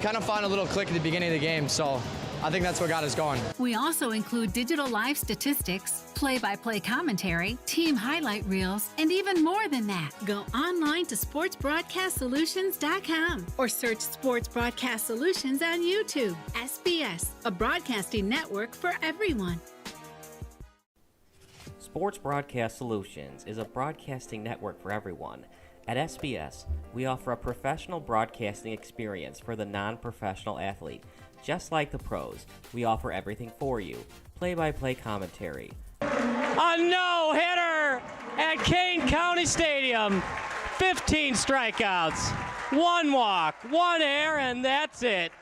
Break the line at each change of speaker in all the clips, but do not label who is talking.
Kind of found a little click at the beginning of the game, so I think that's what got us going.
We also include digital live statistics, play-by-play commentary, team highlight reels, and even more than that. Go online to sportsbroadcastsolutions.com or search Sports Broadcast Solutions on YouTube. SBS, a broadcasting network for everyone.
Sports Broadcast Solutions is a broadcasting network for everyone. At SBS, we offer a professional broadcasting experience for the non-professional athlete. Just like the pros, we offer everything for you. Play-by-play commentary.
A no-hitter at Kane County Stadium. 15 strikeouts, 1 walk, 1 error, and that's it.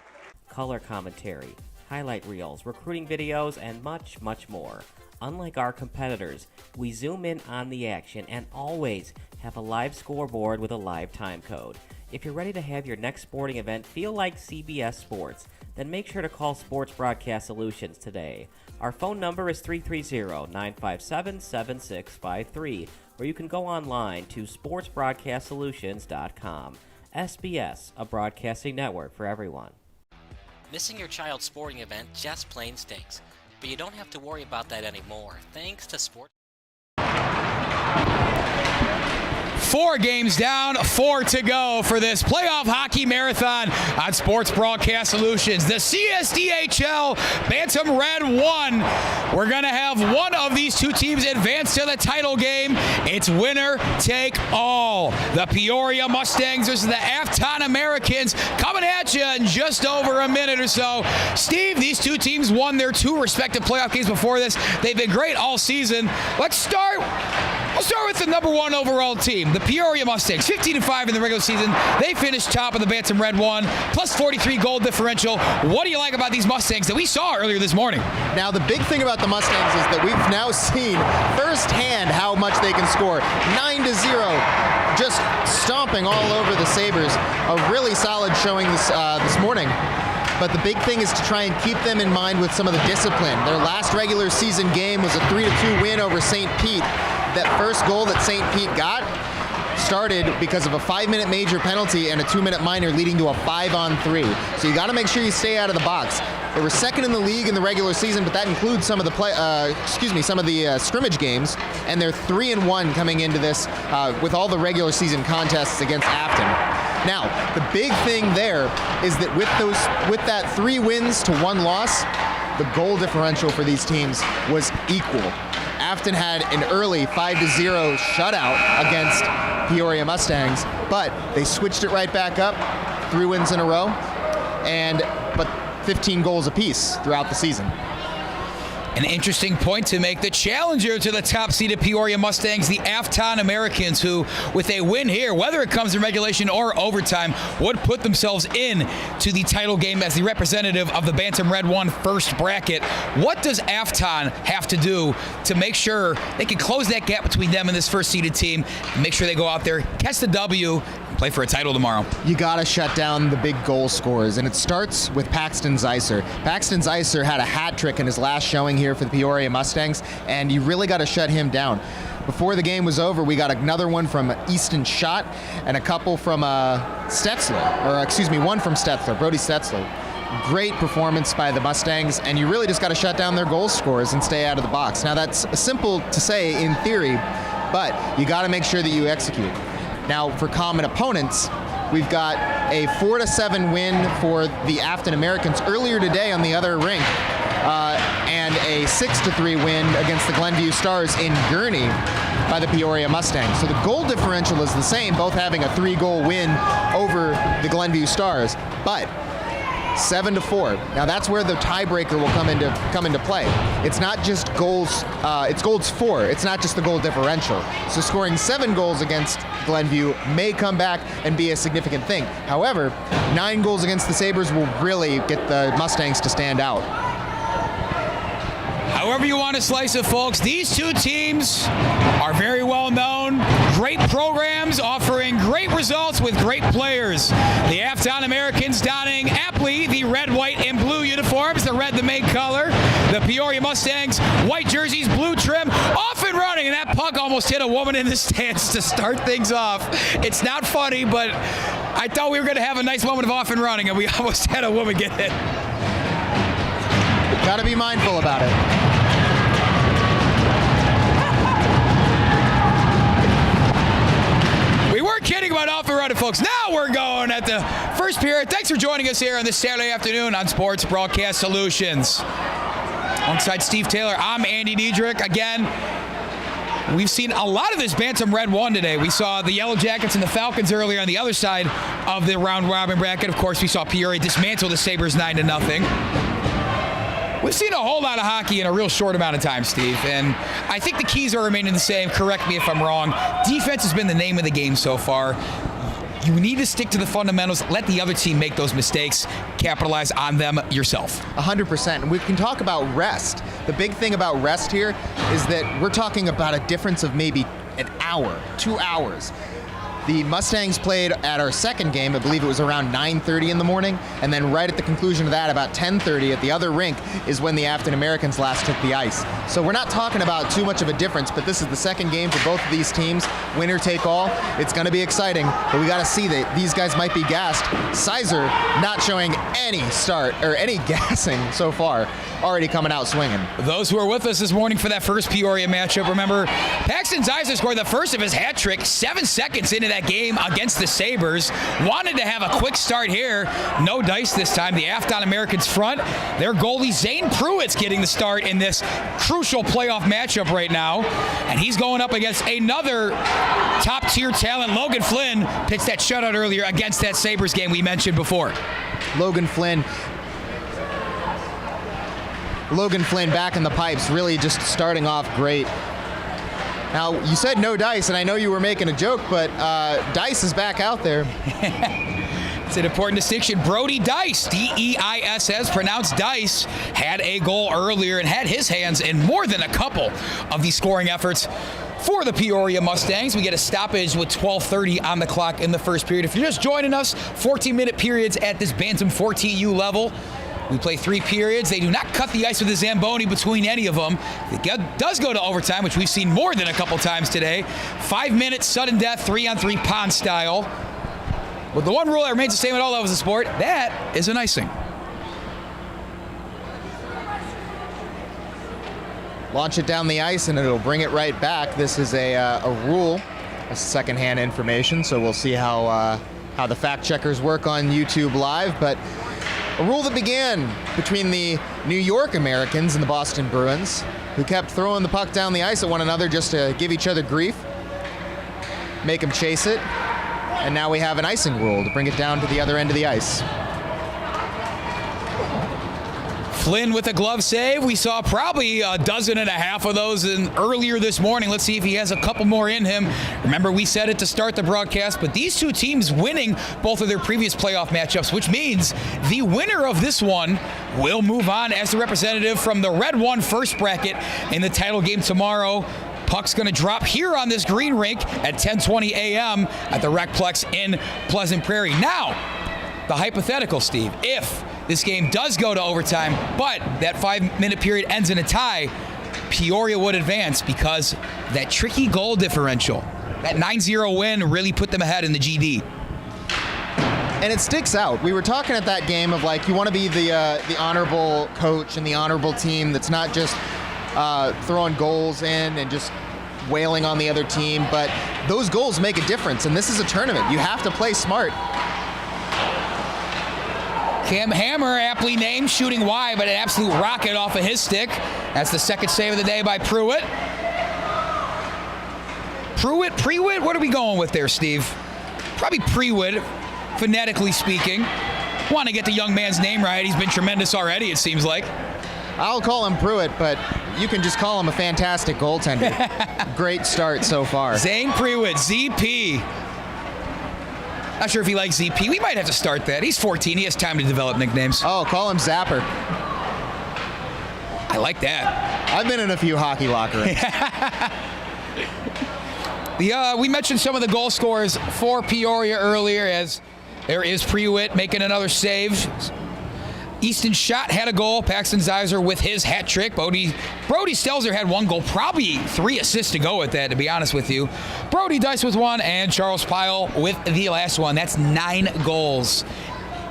Color commentary, highlight reels, recruiting videos, and much, much more. Unlike our competitors, we zoom in on the action and always have a live scoreboard with a live time code. If you're ready to have your next sporting event feel like CBS Sports, then make sure to call Sports Broadcast Solutions today. Our phone number is 330-957-7653, or you can go online to sportsbroadcastsolutions.com. SBS, a broadcasting network for everyone.
Missing your child's sporting event just plain stinks. But you don't have to worry about that anymore, thanks to Sports.
4 games down, 4 to go for this playoff hockey marathon on Sports Broadcast Solutions. The CSDHL Bantam Red 1. We're going to have one of these two teams advance to the title game. It's winner take all. The Peoria Mustangs versus the Affton Americans coming at you in just over a minute or so. Steve, these two teams won their 2 respective playoff games before this. They've been great all season. We'll start with the number 1 overall team, the Peoria Mustangs, 15-5 in the regular season. They finished top of the Bantam Red 1, plus 43 goal differential. What do you like about these Mustangs that we saw earlier this morning?
Now, the big thing about the Mustangs is that we've now seen firsthand how much they can score. 9-0, just stomping all over the Sabres. A really solid showing this morning. But the big thing is to try and keep them in mind with some of the discipline. Their last regular season game was a 3-2 win over St. Pete. That first goal that St. Pete got started because of a 5-minute major penalty and a 2-minute minor leading to a 5-on-3. So you got to make sure you stay out of the box. They were second in the league in the regular season, but that includes some of the scrimmage games, and they're 3-1 coming into this with all the regular season contests against Affton. Now, the big thing there is that with that 3 wins to 1 loss, the goal differential for these teams was equal. Afton had an early 5-0 shutout against Peoria Mustangs, but they switched it right back up, 3 wins in a row, but 15 goals apiece throughout the season.
An interesting point to make. The challenger to the top-seeded Peoria Mustangs, the Affton Americans, who, with a win here, whether it comes in regulation or overtime, would put themselves in to the title game as the representative of the Bantam Red 1 first bracket. What does Affton have to do to make sure they can close that gap between them and this first-seeded team and make sure they go out there, catch the W, and play for a title tomorrow? You got to shut down the big goal scorers, and it starts with Paxton Zeisser. Paxton Zeisser had a hat trick in his last showing here for the Peoria Mustangs, and you really got to shut him down. Before the game was over, we got another one from Easton Schott and a couple from one from Stetzler, Brody Stetzler. Great performance by the Mustangs, and you really just got to shut down their goal scorers and stay out of the box. Now, that's simple to say in theory, but you got to make sure that you execute. Now, for common opponents, we've got a 4-7 win for the Affton Americans earlier today on the other rink, and a 6-3 win against the Glenview Stars in Gurney by the Peoria Mustangs. So the goal differential is the same, both having a 3-goal win over the Glenview Stars, but 7-4. Now that's where the tiebreaker will come into play. It's not just goals, it's goals for. It's not just the goal differential. So scoring 7 goals against Glenview may come back and be a significant thing. However, 9 goals against the Sabres will really get the Mustangs to stand out. However you want to slice it, folks, these two teams are very well known. Great programs offering great results with great players. The Affton Americans donning aptly the red, white, and blue uniforms, the red the main color. The Peoria Mustangs, white jerseys, blue trim, off and running, and that puck almost
almost hit a woman in the stands to start things off. It's not funny, but I thought we were going to have a nice moment of off and running, and we almost had a woman get hit.
Got to be mindful about it.
We weren't kidding about off and running, folks. Now we're going at the first period. Thanks for joining us here on this Saturday afternoon on Sports Broadcast Solutions. Alongside Steve Taylor, I'm Andy Diedrich. Again, we've seen a lot of this Bantam Red 1 today. We saw the Yellow Jackets and the Falcons earlier on the other side of the round-robin bracket. Of course, we saw Peoria dismantle the Sabres 9-0. We've seen a whole lot of hockey in a real short amount of time, Steve, and I think the keys are remaining the same. Correct me if I'm wrong. Defense has been the name of the game so far. You need to stick to the fundamentals. Let the other team make those mistakes. Capitalize on them yourself.
100%. And we can talk about rest. The big thing about rest here is that we're talking about a difference of maybe an hour, 2 hours. The Mustangs played at our second game, I believe it was around 9:30 in the morning, and then right at the conclusion of that, about 10:30 at the other rink, is when the Affton Americans last took the ice. So we're not talking about too much of a difference, but this is the second game for both of these teams. Winner take all. It's going to be exciting, but we got to see that these guys might be gassed. Sizer not showing any start or any gassing so far, already coming out swinging.
Those who are with us this morning for that first Peoria matchup, remember, Paxton Sizer scored the first of his hat trick 7 seconds into that game against the Sabres. Wanted to have a quick start here. No dice this time. The Affton Americans front. Their goalie Zane Pruitt's getting the start in this crucial playoff matchup right now. And he's going up against another top-tier talent. Logan Flynn pitched that shutout earlier against that Sabres game we mentioned before.
Logan Flynn back in the pipes, really just starting off great. Now, you said no dice, and I know you were making a joke, but Dice is back out there.
It's an important distinction. Brody Dice, D-E-I-S-S, pronounced Dice, had a goal earlier and had his hands in more than a couple of these scoring efforts for the Peoria Mustangs. We get a stoppage with 12:30 on the clock in the first period. If you're just joining us, 14-minute periods at this Bantam 4TU level. We play 3 periods. They do not cut the ice with a Zamboni between any of them. It does go to overtime, which we've seen more than a couple times today. 5 minutes, sudden death, 3-on-3 pond style. But the one rule that remains the same at all levels of sport, that is an icing.
Launch it down the ice and it'll bring it right back. This is a rule, a secondhand information, so we'll see how the fact checkers work on YouTube Live. But a rule that began between the New York Americans and the Boston Bruins, who kept throwing the puck down the ice at one another just to give each other grief, make them chase it, and now we have an icing rule to bring it down to the other end of the ice.
Flynn with a glove save. We saw probably a dozen and a half of those earlier this morning. Let's see if he has a couple more in him. Remember, we said it to start the broadcast, but these two teams winning both of their previous playoff matchups, which means the winner of this one will move on as the representative from the Red 1 first bracket in the title game tomorrow. Puck's going to drop here on this green rink at 10:20 a.m. at the Recplex in Pleasant Prairie. Now, the hypothetical, Steve, if this game does go to overtime, but that 5-minute period ends in a tie, Peoria would advance because that tricky goal differential, that 9-0 win really put them ahead in the GD.
And it sticks out. We were talking at that game of like, you want to be the honorable coach and the honorable team that's not just throwing goals in and just wailing on the other team, but those goals make a difference, and this is a tournament. You have to play smart.
Cam Hammer, aptly named, shooting wide, but an absolute rocket off of his stick. That's the second save of the day by Pruitt. Pruitt, what are we going with there, Steve? Probably Pruitt, phonetically speaking. Want to get the young man's name right. He's been tremendous already, it seems like.
I'll call him Pruitt, but you can just call him a fantastic goaltender. Great start so far.
Zane Pruitt, ZP. Not sure if he likes ZP. We might have to start that. He's 14. He has time to develop nicknames.
Oh, call him Zapper.
I like that.
I've been in a few hockey locker rooms.
We mentioned some of the goal scorers for Peoria earlier, as there is Pruitt making another save. Easton Schott had a goal. Paxton Zeiser with his hat trick. Brody Stelzer had 1 goal, probably 3 assists to go with that, to be honest with you. Brody Dice with 1, and Charles Pyle with the last one. That's 9 goals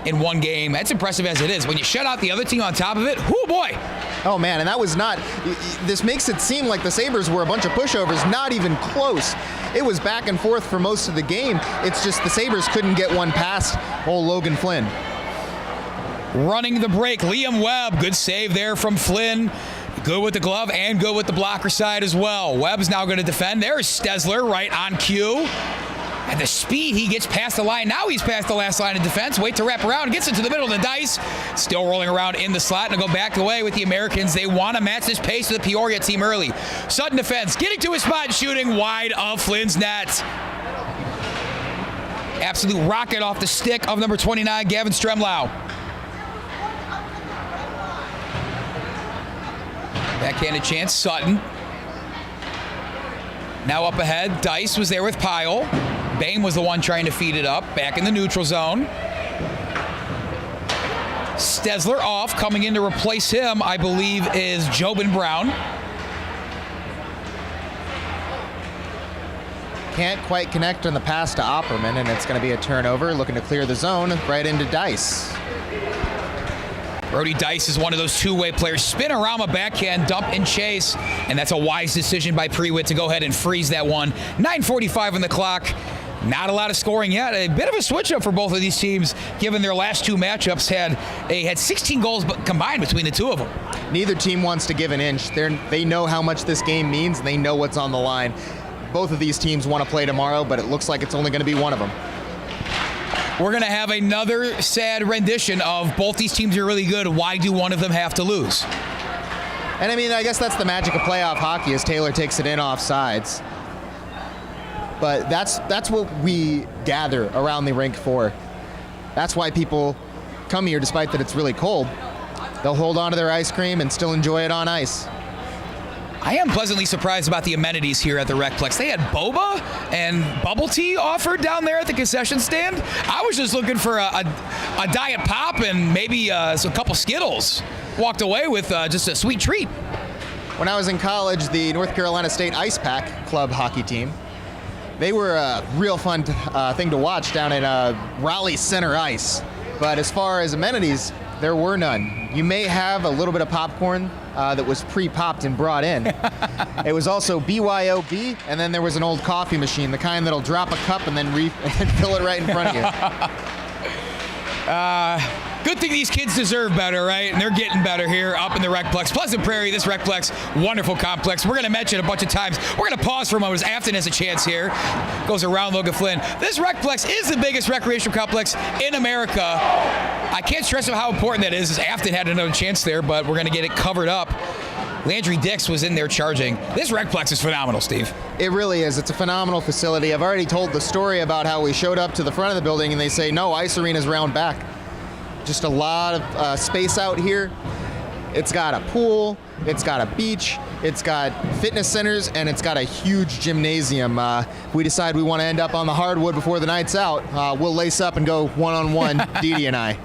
in 1 game. That's impressive as it is. When you shut out the other team on top of it, whoo boy.
Oh man, and that was not, this makes it seem like the Sabres were a bunch of pushovers, not even close. It was back and forth for most of the game. It's just the Sabres couldn't get one past old Logan Flynn.
Running the break, Liam Webb. Good save there from Flynn. Good with the glove and good with the blocker side as well. Webb's now going to defend. There's Stesler right on cue. At the speed he gets past the line. Now he's past the last line of defense. Wait to wrap around. Gets into the middle of the dice. Still rolling around in the slot. And go back away with the Americans. They want to match this pace of the Peoria team early. Sudden defense. Getting to his spot and shooting wide of Flynn's net. Absolute rocket off the stick of number 29, Gavin Stremlau. Backhanded chance, Sutton. Now up ahead, Dice was there with Pyle. Bain was the one trying to feed it up, back in the neutral zone. Stesler off, coming in to replace him, I believe, is Jobin Brown.
Can't quite connect on the pass to Opperman, and it's going to be a turnover, looking to clear the zone right into Dice.
Brody Dice is one of those two-way players. Spinorama backhand, dump and chase. And that's a wise decision by Prewitt to go ahead and freeze that one. 9:45 on the clock. Not a lot of scoring yet. A bit of a switch-up for both of these teams, given their last 2 matchups had 16 goals combined between the 2 of them.
Neither team wants to give an inch. They know how much this game means, and they know what's on the line. Both of these teams want to play tomorrow, but it looks like it's only going to be one of them.
We're going to have another sad rendition of both these teams are really good. Why do one of them have to lose?
And I mean, I guess that's the magic of playoff hockey, as Taylor takes it in off sides. But that's what we gather around the rink for. That's why people come here, despite that it's really cold. They'll hold on to their ice cream and still enjoy it on ice.
I am pleasantly surprised about the amenities here at the Recplex. They had boba and bubble tea offered down there at the concession stand. I was just looking for a diet pop and maybe a couple Skittles. Walked away with just a sweet treat.
When I was in college, the North Carolina State Ice Pack Club hockey team, they were a real fun thing to watch down in Raleigh Center Ice. But as far as amenities, there were none. You may have a little bit of popcorn that was pre-popped and brought in. It was also BYOB, and then there was an old coffee machine, the kind that'll drop a cup and then fill it right in front of you.
Good thing these kids deserve better, right? And they're getting better here up in the Recplex. Pleasant Prairie, this Recplex, wonderful complex. We're going to mention it a bunch of times. We're going to pause for a moment as Affton has a chance here. Goes around Logan Flynn. This Recplex is the biggest recreational complex in America. I can't stress how important that is, as Affton had another chance there, but we're going to get it covered up. Landry Dix was in there charging. This Recplex is phenomenal, Steve.
It really is. It's a phenomenal facility. I've already told the story about how we showed up to the front of the building and they say, no, ice arena's round back. Just a lot of space out here. It's got a pool, it's got a beach, it's got fitness centers, and it's got a huge gymnasium. If we decide we want to end up on the hardwood before the night's out, we'll lace up and go one-on-one, Didi and I.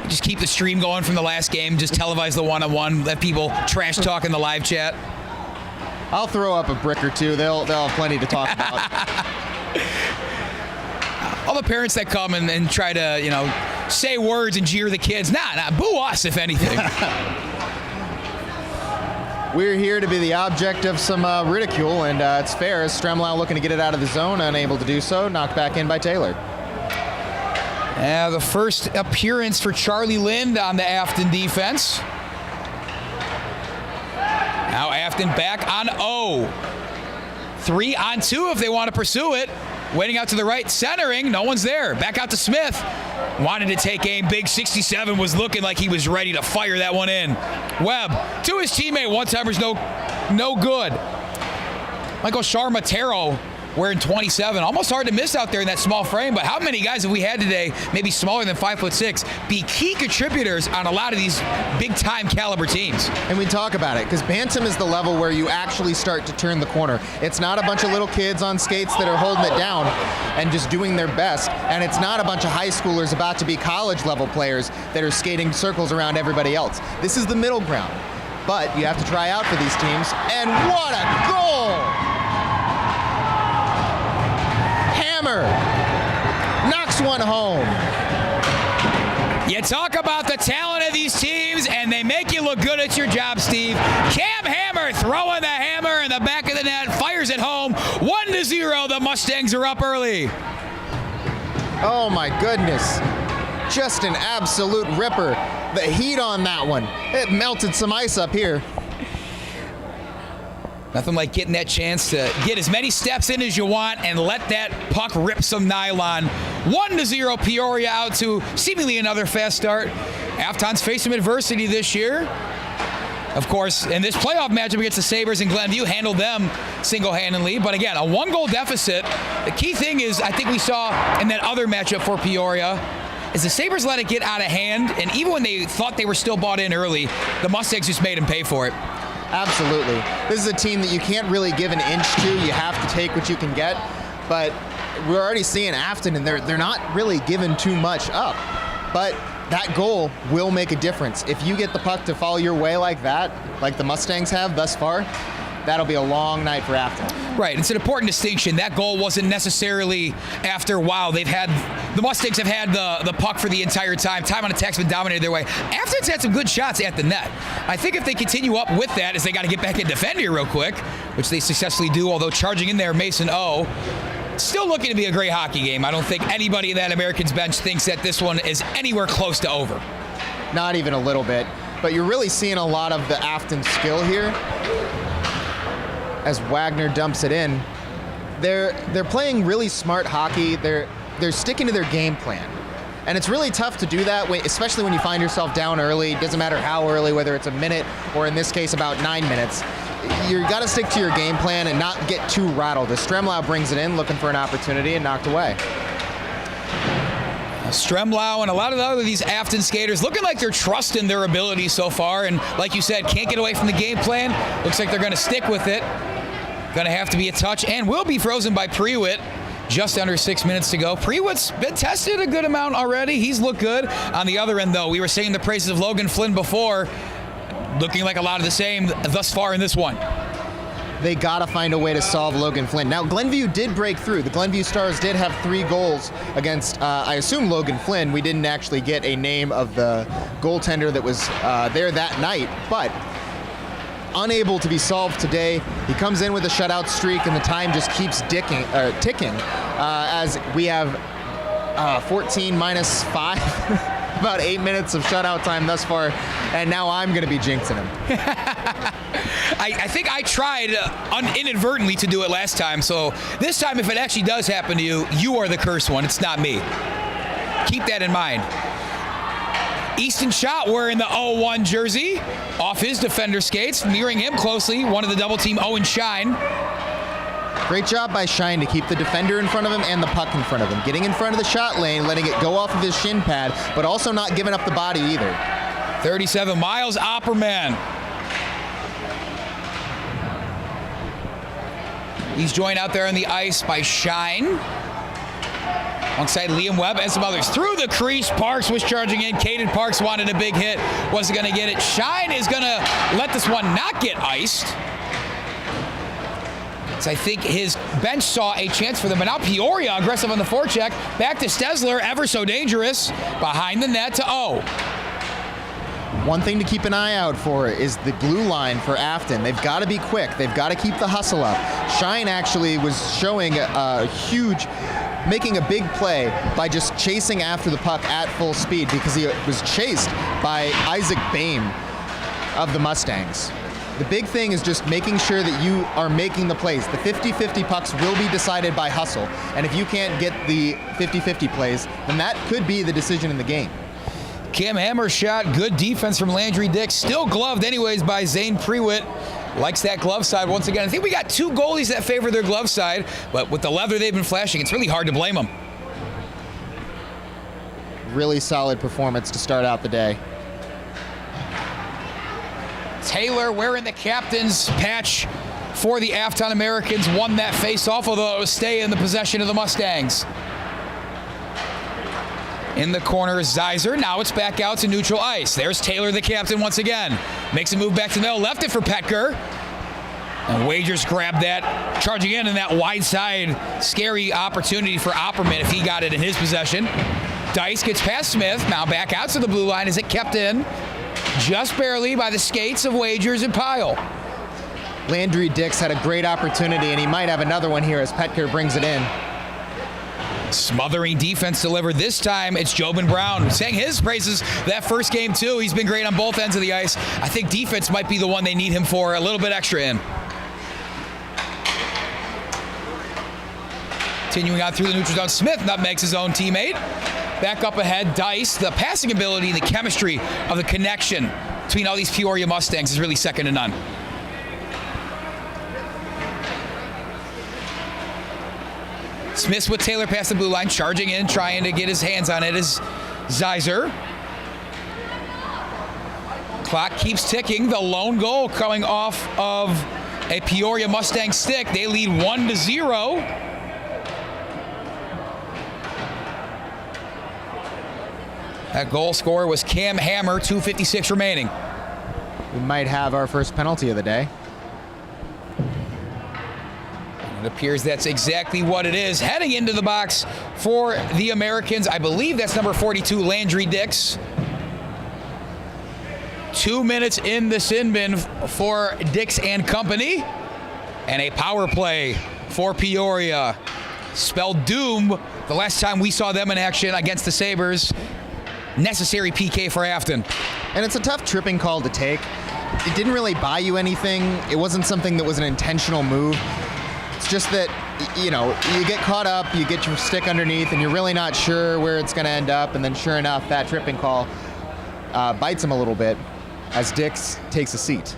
Just keep the stream going from the last game. Just televise the one-on-one. Let people trash talk in the live chat.
I'll throw up a brick or two. They'll have plenty to talk about.
All the parents that come and try to, say words and jeer the kids. Nah, boo us, if anything.
We're here to be the object of some ridicule, and it's fair. As Stremlau looking to get it out of the zone, unable to do so, knocked back in by Taylor.
The first appearance for Charlie Lind on the Affton defense. Now Affton back on O. 3 on 2 if they want to pursue it. Waiting out to the right, centering, no one's there. Back out to Smith. Wanted to take aim, big 67 was looking like he was ready to fire that one in. Webb to his teammate, one-timer's no good. Michael Sharmatero wearing 27. Almost hard to miss out there in that small frame, but how many guys have we had today, maybe smaller than 5'6", be key contributors on a lot of these big-time caliber teams?
And we talk about it, because Bantam is the level where you actually start to turn the corner. It's not a bunch of little kids on skates that are holding it down and just doing their best, and it's not a bunch of high schoolers about to be college-level players that are skating circles around everybody else. This is the middle ground. But you have to try out for these teams, and what a goal! Hammer knocks one home.
You talk about the talent of these teams, and they make you look good at your job, Steve. Cam Hammer throwing the hammer in the back of the net, fires it home. 1-0, the Mustangs are up early.
Oh my goodness. Just an absolute ripper. The heat on that one. It melted some ice up here.
Nothing like getting that chance to get as many steps in as you want and let that puck rip some nylon. 1-0 Peoria out to seemingly another fast start. Affton's faced some adversity this year. Of course, in this playoff matchup against the Sabres in Glenview, handled them single-handedly. But again, a one-goal deficit. The key thing is, I think we saw in that other matchup for Peoria, is the Sabres let it get out of hand, and even when they thought they were still bought in early, the Mustangs just made them pay for it.
Absolutely. This is a team that you can't really give an inch to. You have to take what you can get. But we're already seeing Affton, and they're not really giving too much up. But that goal will make a difference. If you get the puck to fall your way like that, like the Mustangs have thus far, that'll be a long night for Affton.
Right, it's an important distinction. That goal wasn't necessarily after, wow, the Mustangs have had the puck for the entire time. Time on attack's been dominated their way. Affton's had some good shots at the net. I think if they continue up with that, is they got to get back and defend here real quick, which they successfully do, although charging in there, Mason O. Still looking to be a great hockey game. I don't think anybody in that Americans bench thinks that this one is anywhere close to over.
Not even a little bit. But you're really seeing a lot of the Affton skill here. As Wagner dumps it in, they're playing really smart hockey. They're sticking to their game plan, and it's really tough to do that, especially when you find yourself down early. It doesn't matter how early, whether it's a minute or in this case about 9 minutes. You got to stick to your game plan and not get too rattled. As Stremlau brings it in, looking for an opportunity, and knocked away.
Stremlau and a lot of these Affton skaters looking like they're trusting their ability so far, and like you said, can't get away from the game plan. Looks like they're going to stick with it. Going to have to be a touch, and will be frozen by Prewitt. Just under 6 minutes to go. Prewitt's been tested a good amount already. He's looked good. On the other end, though, we were saying the praises of Logan Flynn before. Looking like a lot of the same thus far in this one.
They got to find a way to solve Logan Flynn. Now, Glenview did break through. The Glenview Stars did have 3 goals against, I assume, Logan Flynn. We didn't actually get a name of the goaltender that was there that night, but unable to be solved today. He comes in with a shutout streak, and the time just keeps ticking as we have 14 minus 5, about 8 minutes of shutout time thus far, and now I'm going to be jinxing him.
I think I tried inadvertently to do it last time, so this time if it actually does happen to you, you are the cursed one. It's not me. Keep that in mind. Easton Schott wearing the 0-1 jersey off his defender skates, mirroring him closely, one of the double team Owen Shine.
Great job by Shine to keep the defender in front of him and the puck in front of him. Getting in front of the shot lane, letting it go off of his shin pad, but also not giving up the body either.
37, Miles Opperman. He's joined out there on the ice by Shine. Alongside Liam Webb and some others. Through the crease, Parks was charging in. Caden Parks wanted a big hit. Wasn't going to get it. Shine is going to let this one not get iced. So I think his bench saw a chance for them. But now Peoria aggressive on the forecheck. Back to Stesler, ever so dangerous. Behind the net to O.
One thing to keep an eye out for is the glue line for Affton. They've got to be quick. They've got to keep the hustle up. Shine actually was showing a huge, making a big play by just chasing after the puck at full speed because he was chased by Isaac Boehm of the Mustangs. The big thing is just making sure that you are making the plays. The 50-50 pucks will be decided by hustle. And if you can't get the 50-50 plays, then that could be the decision in the game.
Cam Hammer shot. Good defense from Landry Dix. Still gloved anyways by Zane Prewitt. Likes that glove side once again. I think we got 2 goalies that favor their glove side, but with the leather they've been flashing, it's really hard to blame them.
Really solid performance to start out the day.
Taylor wearing the captain's patch for the Affton Americans won that face-off, although it will stay in the possession of the Mustangs. In the corner is Zeiser. Now it's back out to neutral ice. There's Taylor, the captain, once again. Makes a move back to the middle. Left it for Petker. And Wagers grabbed that, charging in that wide side. Scary opportunity for Opperman if he got it in his possession. Dice gets past Smith. Now back out to the blue line. Is it kept in? Just barely by the skates of Wagers and Pyle.
Landry Dix had a great opportunity, and he might have another one here as Petker brings it in.
Smothering defense delivered. This time it's Jobin Brown saying his praises that first game too. He's been great on both ends of the ice. I think defense might be the one they need him for, a little bit extra in. Continuing on through the neutral zone, Smith nutmegs his own teammate. Back up ahead, Dice. The passing ability, the chemistry of the connection between all these Peoria Mustangs is really second to none. Smith with Taylor past the blue line, charging in, trying to get his hands on it is Zeiser. Clock keeps ticking. The lone goal coming off of a Peoria Mustang stick. They lead 1-0. That goal scorer was Cam Hammer, 2:56 remaining.
We might have our first penalty of the day.
It appears that's exactly what it is. Heading into the box for the Americans, I believe that's number 42, Landry Dix. 2 minutes in the sin bin for Dix and company. And a power play for Peoria. Spelled doom the last time we saw them in action against the Sabres. Necessary PK for Affton.
And it's a tough tripping call to take. It didn't really buy you anything. It wasn't something that was an intentional move. It's just that, you know, you get caught up, you get your stick underneath, and you're really not sure where it's going to end up. And then sure enough, that tripping call bites him a little bit as Dix takes a seat.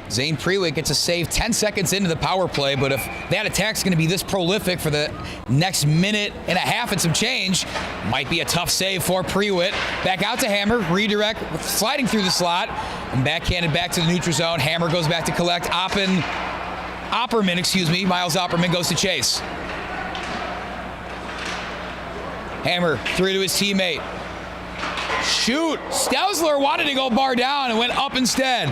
Zane Prewitt gets a save 10 seconds into the power play, but if that attack's going to be this prolific for the next minute and a half and some change, might be a tough save for Prewitt. Back out to Hammer, redirect, sliding through the slot, and backhanded back to the neutral zone. Hammer goes back to collect. Opperman, Miles Opperman goes to chase. Hammer through to his teammate. Shoot! Stelzler wanted to go bar down and went up instead.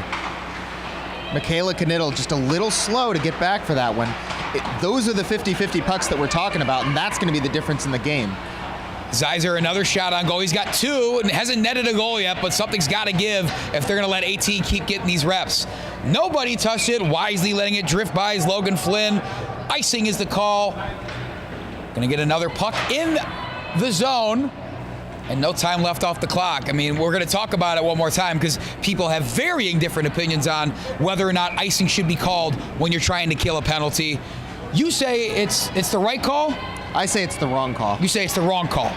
Michaela Knittel just a little slow to get back for that one. Those are the 50-50 pucks that we're talking about, and that's going to be the difference in the game.
Zeiser, another shot on goal. He's got 2 and hasn't netted a goal yet, but something's got to give if they're going to let AT keep getting these reps. Nobody touched it, wisely letting it drift by is Logan Flynn. Icing is the call. Going to get another puck in the zone. And no time left off the clock. I mean, we're going to talk about it one more time because people have varying different opinions on whether or not icing should be called when you're trying to kill a penalty. You say it's the right call?
I say it's the wrong call.
You say it's the wrong call.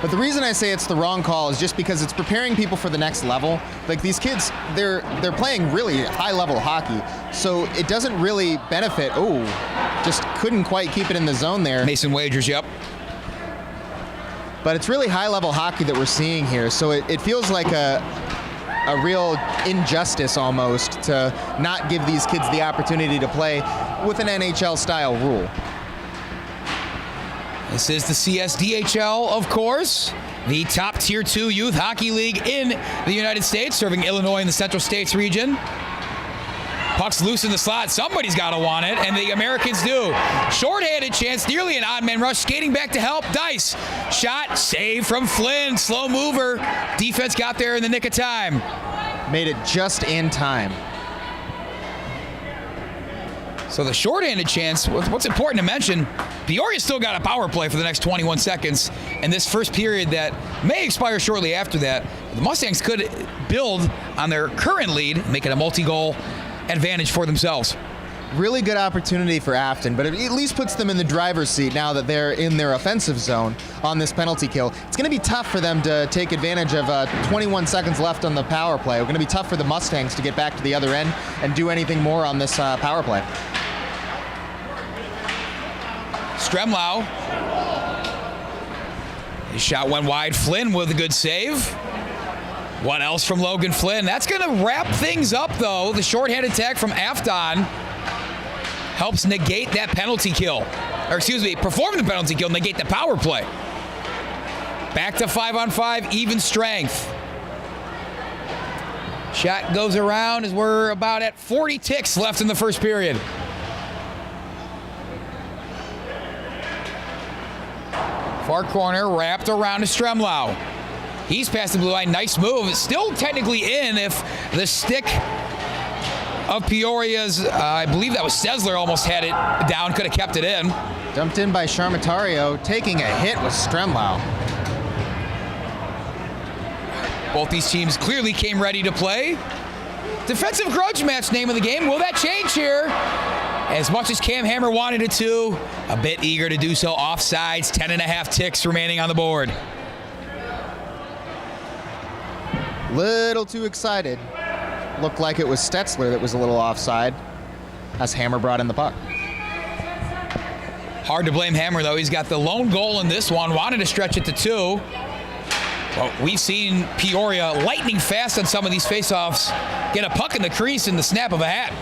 But the reason I say it's the wrong call is just because it's preparing people for the next level. Like these kids, they're playing really high-level hockey, so it doesn't really benefit. Oh, just couldn't quite keep it in the zone there.
Mason Wagers, yep.
But it's really high-level hockey that we're seeing here, so it feels like a real injustice almost to not give these kids the opportunity to play with an NHL-style rule.
This is the CSDHL, of course, the top Tier 2 youth hockey league in the United States, serving Illinois and the Central States region. Puck's loose in the slot. Somebody's got to want it, and the Americans do. Short-handed chance, nearly an odd man rush, skating back to help. Dice, shot, save from Flynn, slow mover. Defense got there in the nick of time.
Made it just in time.
So the short-handed chance, what's important to mention, Peoria still got a power play for the next 21 seconds, and this first period that may expire shortly after that, the Mustangs could build on their current lead, making a multi-goal advantage for themselves.
Really good opportunity for Affton, but it at least puts them in the driver's seat now that they're in their offensive zone on this penalty kill. It's going to be tough for them to take advantage of 21 seconds left on the power play. It's going to be tough for the Mustangs to get back to the other end and do anything more on this power play.
Stremlau. His shot went wide. Flynn with a good save. What else from Logan Flynn? That's going to wrap things up, though. The shorthanded attack from Affton helps negate that penalty kill. Or excuse me, perform the penalty kill, negate the power play. Back to 5-on-5, even strength. Shot goes around as we're about at 40 ticks left in the first period. Far corner, wrapped around to Stremlau. He's past the blue line. Nice move. It's still technically in if the stick of Peoria's, I believe that was Sessler, almost had it down, could have kept it in.
Dumped in by Charmatario, taking a hit with Stremlau.
Both these teams clearly came ready to play. Defensive grudge match, name of the game. Will that change here? As much as Cam Hammer wanted it to, a bit eager to do so. Offsides, 10.5 ticks remaining on the board.
Little too excited. Looked like it was Stetzler that was a little offside as Hammer brought in the puck.
Hard to blame Hammer, though. He's got the lone goal in this one. Wanted to stretch it to 2. Well, we've seen Peoria lightning fast on some of these faceoffs. Get a puck in the crease in the snap of a hat.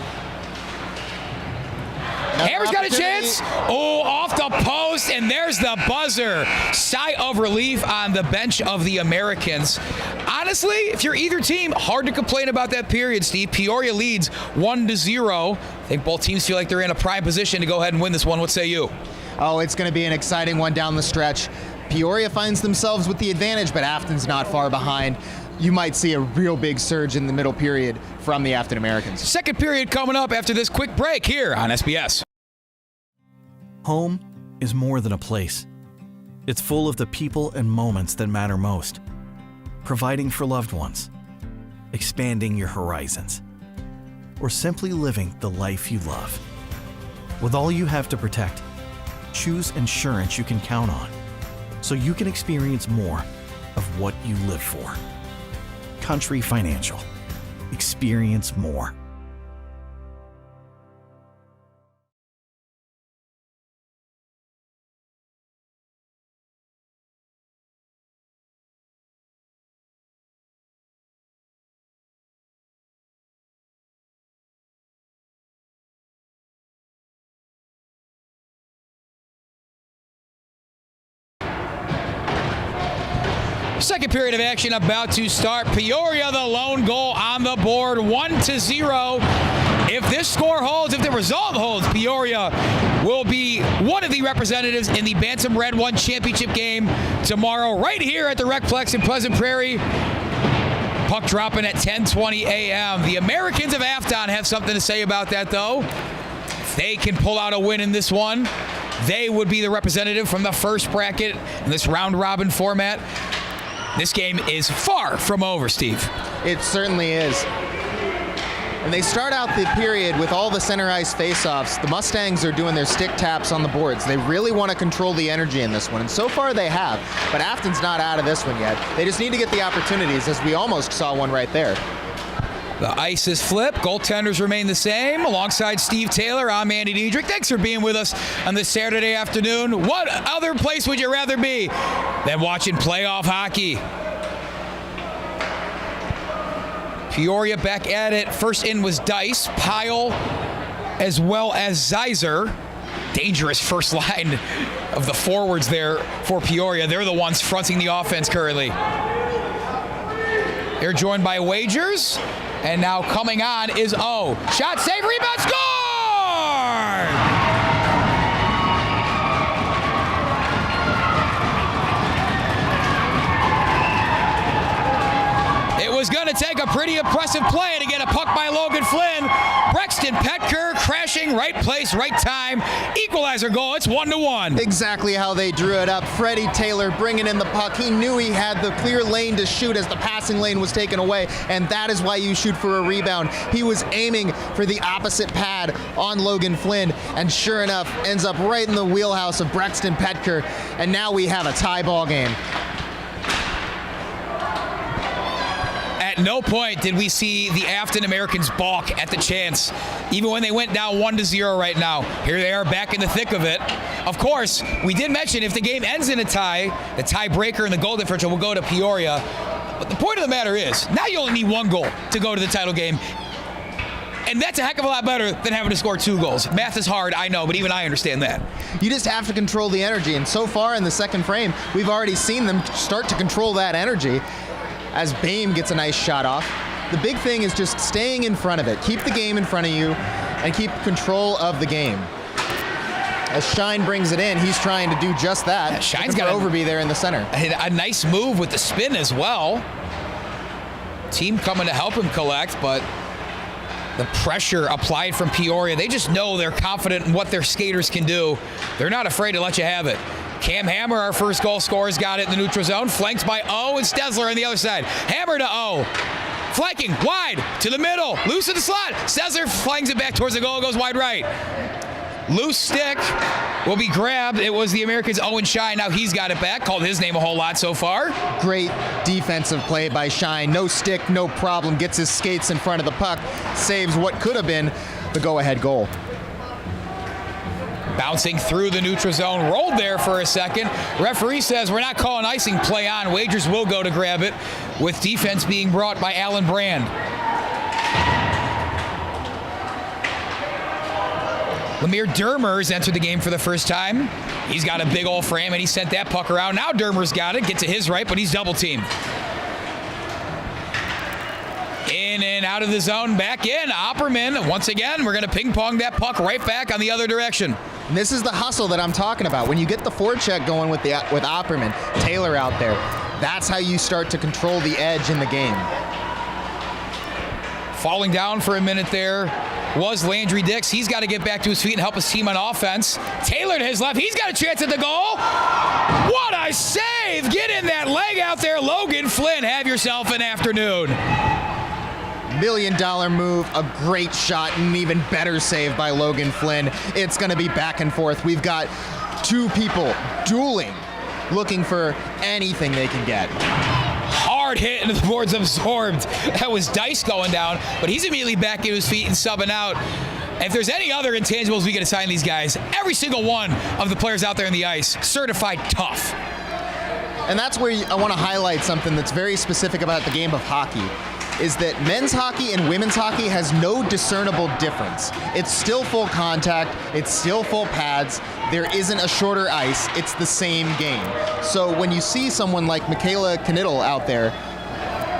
Hammer's got a chance. Oh, off the post, and there's the buzzer. Sigh of relief on the bench of the Americans. Honestly, if you're either team, hard to complain about that period, Steve. Peoria leads 1-0. I think both teams feel like they're in a prime position to go ahead and win this one. What say you?
Oh, it's going to be an exciting one down the stretch. Peoria finds themselves with the advantage, but Afton's not far behind. You might see a real big surge in the middle period from the Affton Americans.
Second period coming up after this quick break here on SBS.
Home is more than a place. It's full of the people and moments that matter most. Providing for loved ones, expanding your horizons, or simply living the life you love. With all you have to protect, choose insurance you can count on, so you can experience more of what you live for. Country Financial. Experience more.
Second period of action about to start. Peoria, the lone goal on the board, 1-0. If this score holds, if the result holds, Peoria will be one of the representatives in the Bantam Red 1 championship game tomorrow, right here at the Recplex in Pleasant Prairie. Puck dropping at 10:20 a.m. The Americans of Affton have something to say about that, though. If they can pull out a win in this one, they would be the representative from the first bracket in this round-robin format. This game is far from over, Steve.
It certainly is. And they start out the period with all the center ice faceoffs. The Mustangs are doing their stick taps on the boards. They really want to control the energy in this one, and so far they have. But Afton's not out of this one yet. They just need to get the opportunities, as we almost saw one right there.
The ice is flipped. Goaltenders remain the same. Alongside Steve Taylor, I'm Andy Diedrich. Thanks for being with us on this Saturday afternoon. What other place would you rather be than watching playoff hockey? Peoria back at it. First in was Dice, Pyle, as well as Zeiser. Dangerous first line of the forwards there for Peoria. They're the ones fronting the offense currently. They're joined by Wagers. And now coming on is O. Shot, save, rebound, score! It was going to take a pretty impressive play to get a puck by Logan Flynn. Brexton Petker crashing, right place, right time. Equalizer goal. It's 1-1.
Exactly how they drew it up. Freddie Taylor bringing in the puck. He knew he had the clear lane to shoot as the passing lane was taken away, and that is why you shoot for a rebound. He was aiming for the opposite pad on Logan Flynn, and sure enough, ends up right in the wheelhouse of Brexton Petker, and now we have a tie ball game.
At no point did we see the Affton Americans balk at the chance, even when they went down 1-0 right now. Here they are back in the thick of it. Of course, we did mention if the game ends in a tie, the tiebreaker and the goal differential will go to Peoria. But the point of the matter is, now you only need 1 goal to go to the title game. And that's a heck of a lot better than having to score 2 goals. Math is hard, I know, but even I understand that.
You just have to control the energy, and so far in the second frame, we've already seen them start to control that energy as Bame gets a nice shot off. The big thing is just staying in front of it. Keep the game in front of you and keep control of the game. As Shine brings it in, he's trying to do just that.
Yeah, Shine's got
Overby there in the center.
A nice move with the spin as well. Team coming to help him collect, but the pressure applied from Peoria. They just know they're confident in what their skaters can do. They're not afraid to let you have it. Cam Hammer, our first goal scorer, has got it in the neutral zone. Flanked by O and Stesler on the other side. Hammer to O. Flanking, wide, to the middle. Loose in the slot. Stesler flanks it back towards the goal, goes wide right. Loose stick will be grabbed. It was the Americans' Owen Shine. Now he's got it back. Called his name a whole lot so far.
Great defensive play by Shine. No stick, no problem. Gets his skates in front of the puck. Saves what could have been the go-ahead goal.
Bouncing through the neutral zone. Rolled there for a second. Referee says we're not calling icing. Play on. Wagers will go to grab it, with defense being brought by Alan Brand. Lemire Dermer's entered the game for the first time. He's got a big old frame, and he sent that puck around. Now Dermer's got it. Get to his right, but he's double-teamed. In and out of the zone, back in. Opperman, once again, we're going to ping-pong that puck right back on the other direction.
And this is the hustle that I'm talking about. When you get the forecheck going with Opperman, Taylor out there, that's how you start to control the edge in the game.
Falling down for a minute there was Landry Dix. He's got to get back to his feet and help his team on offense. Taylor to his left. He's got a chance at the goal. What a save! Get in that leg out there, Logan Flynn. Have yourself an afternoon.
$1 million move, a great shot, and an even better save by Logan Flynn. It's going to be back and forth. We've got 2 people dueling, looking for anything they can get.
Hard hit into the boards, absorbed. That was Dice going down, but he's immediately back to his feet and subbing out. If there's any other intangibles we can assign these guys, every single one of the players out there in the ice, certified tough.
And that's where I want to highlight something that's very specific about the game of hockey, is that men's hockey and women's hockey has no discernible difference. It's still full contact, it's still full pads, there isn't a shorter ice, it's the same game. So when you see someone like Michaela Knittel out there,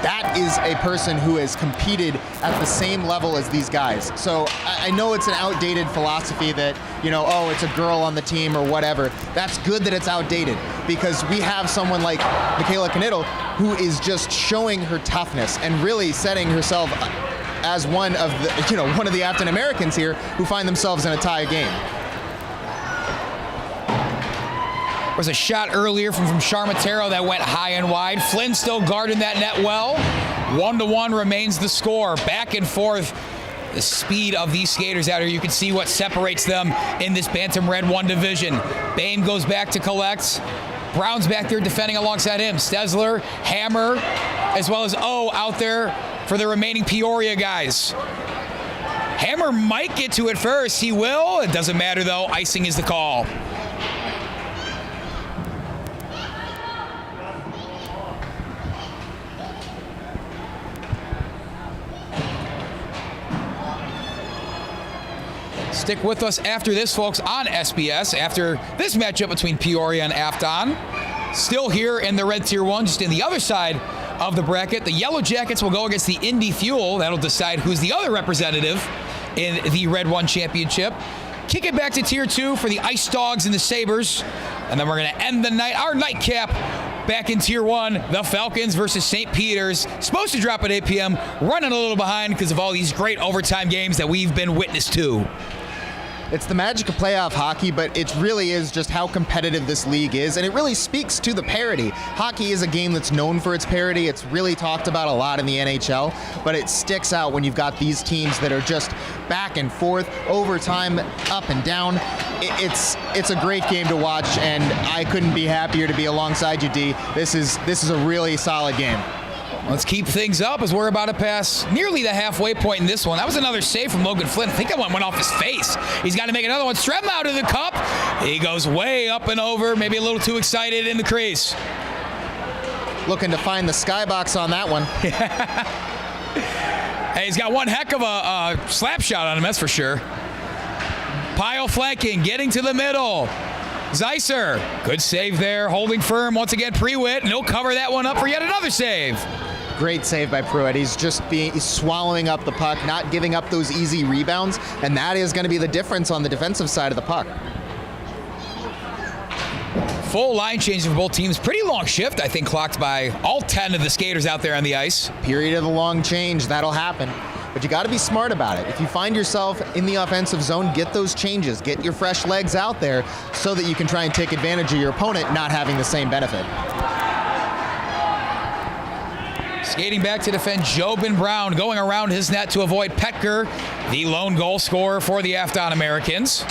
that is a person who has competed at the same level as these guys. So I know it's an outdated philosophy that, oh, it's a girl on the team or whatever. That's good that it's outdated, because we have someone like Michaela Knittel who is just showing her toughness and really setting herself as one of the Affton Americans here who find themselves in a tie game.
There was a shot earlier from Charmatero that went high and wide. Flynn still guarding that net well. 1-1 remains the score. Back and forth. The speed of these skaters out here, you can see what separates them in this Bantam Red 1 division. Bame goes back to collect. Brown's back there defending alongside him. Stesler, Hammer, as well as O out there for the remaining Peoria guys. Hammer might get to it first. He will. It doesn't matter, though. Icing is the call. Stick with us after this, folks, on SBS, after this matchup between Peoria and Affton. Still here in the Red Tier 1, just in the other side of the bracket. The Yellow Jackets will go against the Indy Fuel. That'll decide who's the other representative in the Red 1 championship. Kick it back to Tier 2 for the Ice Dogs and the Sabres. And then we're going to end the night, our nightcap, Back in Tier 1, the Falcons versus St. Peter's. Supposed to drop at 8 p.m. Running a little behind because of all these great overtime games that we've been witness to.
It's the magic of playoff hockey, but it really is just how competitive this league is, and it really speaks to the parity. Hockey is a game that's known for its parity. It's really talked about a lot in the NHL, but it sticks out when you've got these teams that are just back and forth, overtime, up and down. It's a great game to watch, and I couldn't be happier to be alongside you, D. This is a really solid game.
Let's keep things up as we're about to pass nearly the halfway point in this one. That was another save from Logan Flynn. I think that one went off his face. He's got to make another one. Strem out of the cup. He goes way up and over, maybe a little too excited in the crease.
Looking to find the skybox on that one.
Hey, he's got one heck of a slap shot on him, that's for sure. Pyle flanking, getting to the middle. Zeisser, good save there, holding firm once again. Prewitt, and he'll cover that one up for yet another save.
Great save by Pruitt. He's swallowing up the puck, not giving up those easy rebounds, and that is going to be the difference on the defensive side of the puck.
Full line change for both teams. Pretty long shift, I think, clocked by all 10 of the skaters out there on the ice.
Period of the long change, that'll happen. But you got to be smart about it. If you find yourself in the offensive zone, get those changes. Get your fresh legs out there so that you can try and take advantage of your opponent not having the same benefit.
Skating back to defend, Jobin Brown going around his net to avoid Petker, the lone goal scorer for the Affton Americans.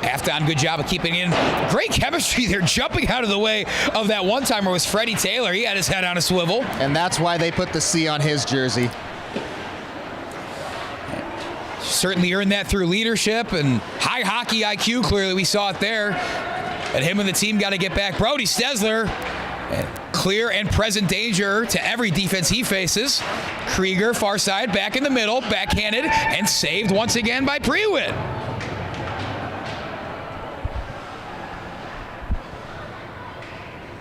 Affton, good job of keeping in. Great chemistry there, jumping out of the way of that one-timer was Freddie Taylor. He had his head on a swivel.
And that's why they put the C on his jersey.
Certainly earned that through leadership and high hockey IQ. Clearly, we saw it there. And him and the team got to get back. Brody Stesler, clear and present danger to every defense he faces. Krieger, far side, back in the middle, backhanded, and saved once again by Prewitt.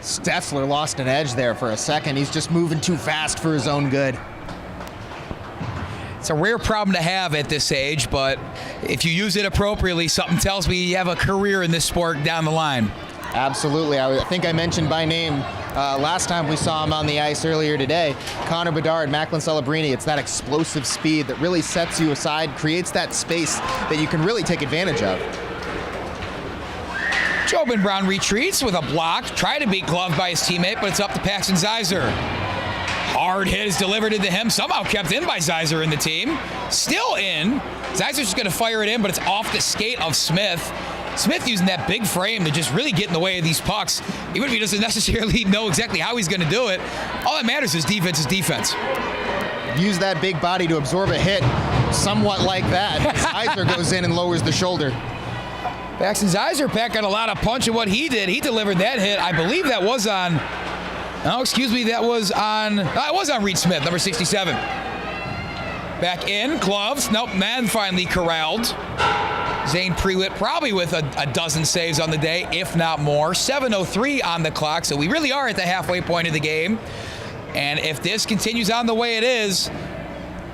Stesler lost an edge there for a second. He's just moving too fast for his own good.
It's a rare problem to have at this age, but if you use it appropriately, something tells me you have a career in this sport down the line.
Absolutely. I think I mentioned by name last time we saw him on the ice earlier today. Connor Bedard, Macklin Celebrini. It's that explosive speed that really sets you aside, creates that space that you can really take advantage of.
Jobin Brown retreats with a block. Tried to beat gloved by his teammate, but it's up to Paxton Zeiser. Hard hit is delivered into him. Somehow kept in by Zeiser and the team. Still in. Zeiser's just going to fire it in, but it's off the skate of Smith. Smith using that big frame to just really get in the way of these pucks. Even if he doesn't necessarily know exactly how he's going to do it, all that matters is defense is defense.
Use that big body to absorb a hit somewhat like that. Zeiser goes in and lowers the shoulder.
Paxton Zeiser packed a lot of punch in what he did. He delivered that hit. I believe that was on, it was on Reed Smith, number 67. Back in, gloves. Nope, man finally corralled. Zane Prewitt probably with a dozen saves on the day, if not more. 7:03 on the clock, so we really are at the halfway point of the game. And if this continues on the way it is,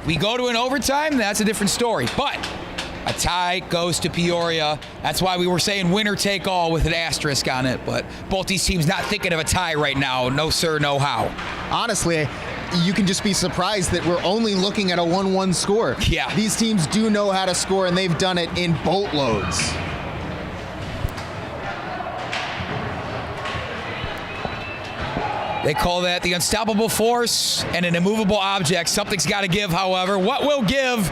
we go to an overtime, that's a different story. But a tie goes to Peoria. That's why we were saying winner take all with an asterisk on it. But both these teams not thinking of a tie right now. No sir, no how.
Honestly, you can just be surprised that we're only looking at a 1-1 score.
Yeah.
These teams do know how to score, and they've done it in boatloads.
They call that the unstoppable force and an immovable object. Something's got to give, however. What will give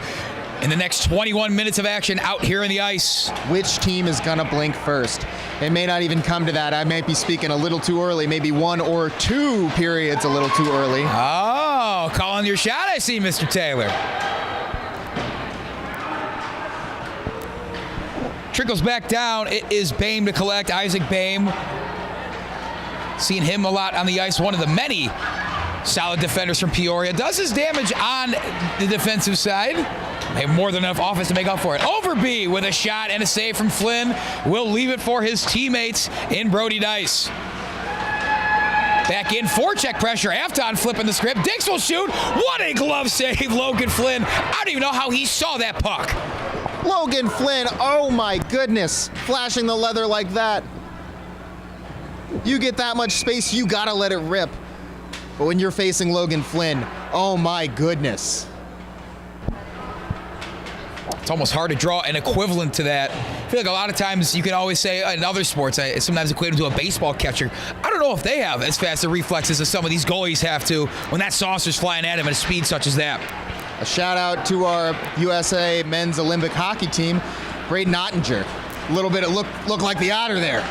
in the next 21 minutes of action out here in the ice?
Which team is going to blink first? It may not even come to that. I might be speaking a little too early, maybe 1 or 2 periods a little too early.
Oh, calling your shot, I see, Mr. Taylor. Trickles back down. It is Boehm to collect. Isaac Boehm. Seen him a lot on the ice. One of the many solid defenders from Peoria. Does his damage on the defensive side. They have more than enough offense to make up for it. Overby with a shot and a save from Flynn. Will leave it for his teammates in Brody Dice. Back in, forecheck pressure. Affton flipping the script. Dix will shoot. What a glove save, Logan Flynn. I don't even know how he saw that puck.
Logan Flynn, oh my goodness. Flashing the leather like that. You get that much space, you gotta let it rip. But when you're facing Logan Flynn, oh my goodness.
It's almost hard to draw an equivalent to that. I feel like a lot of times you can always say in other sports, I sometimes equate them to a baseball catcher. I don't know if they have as fast a reflexes as some of these goalies have to when that saucer's flying at him at a speed such as that.
A shout out to our USA men's Olympic hockey team, Braden Ottinger. A little bit, it looked like the otter there.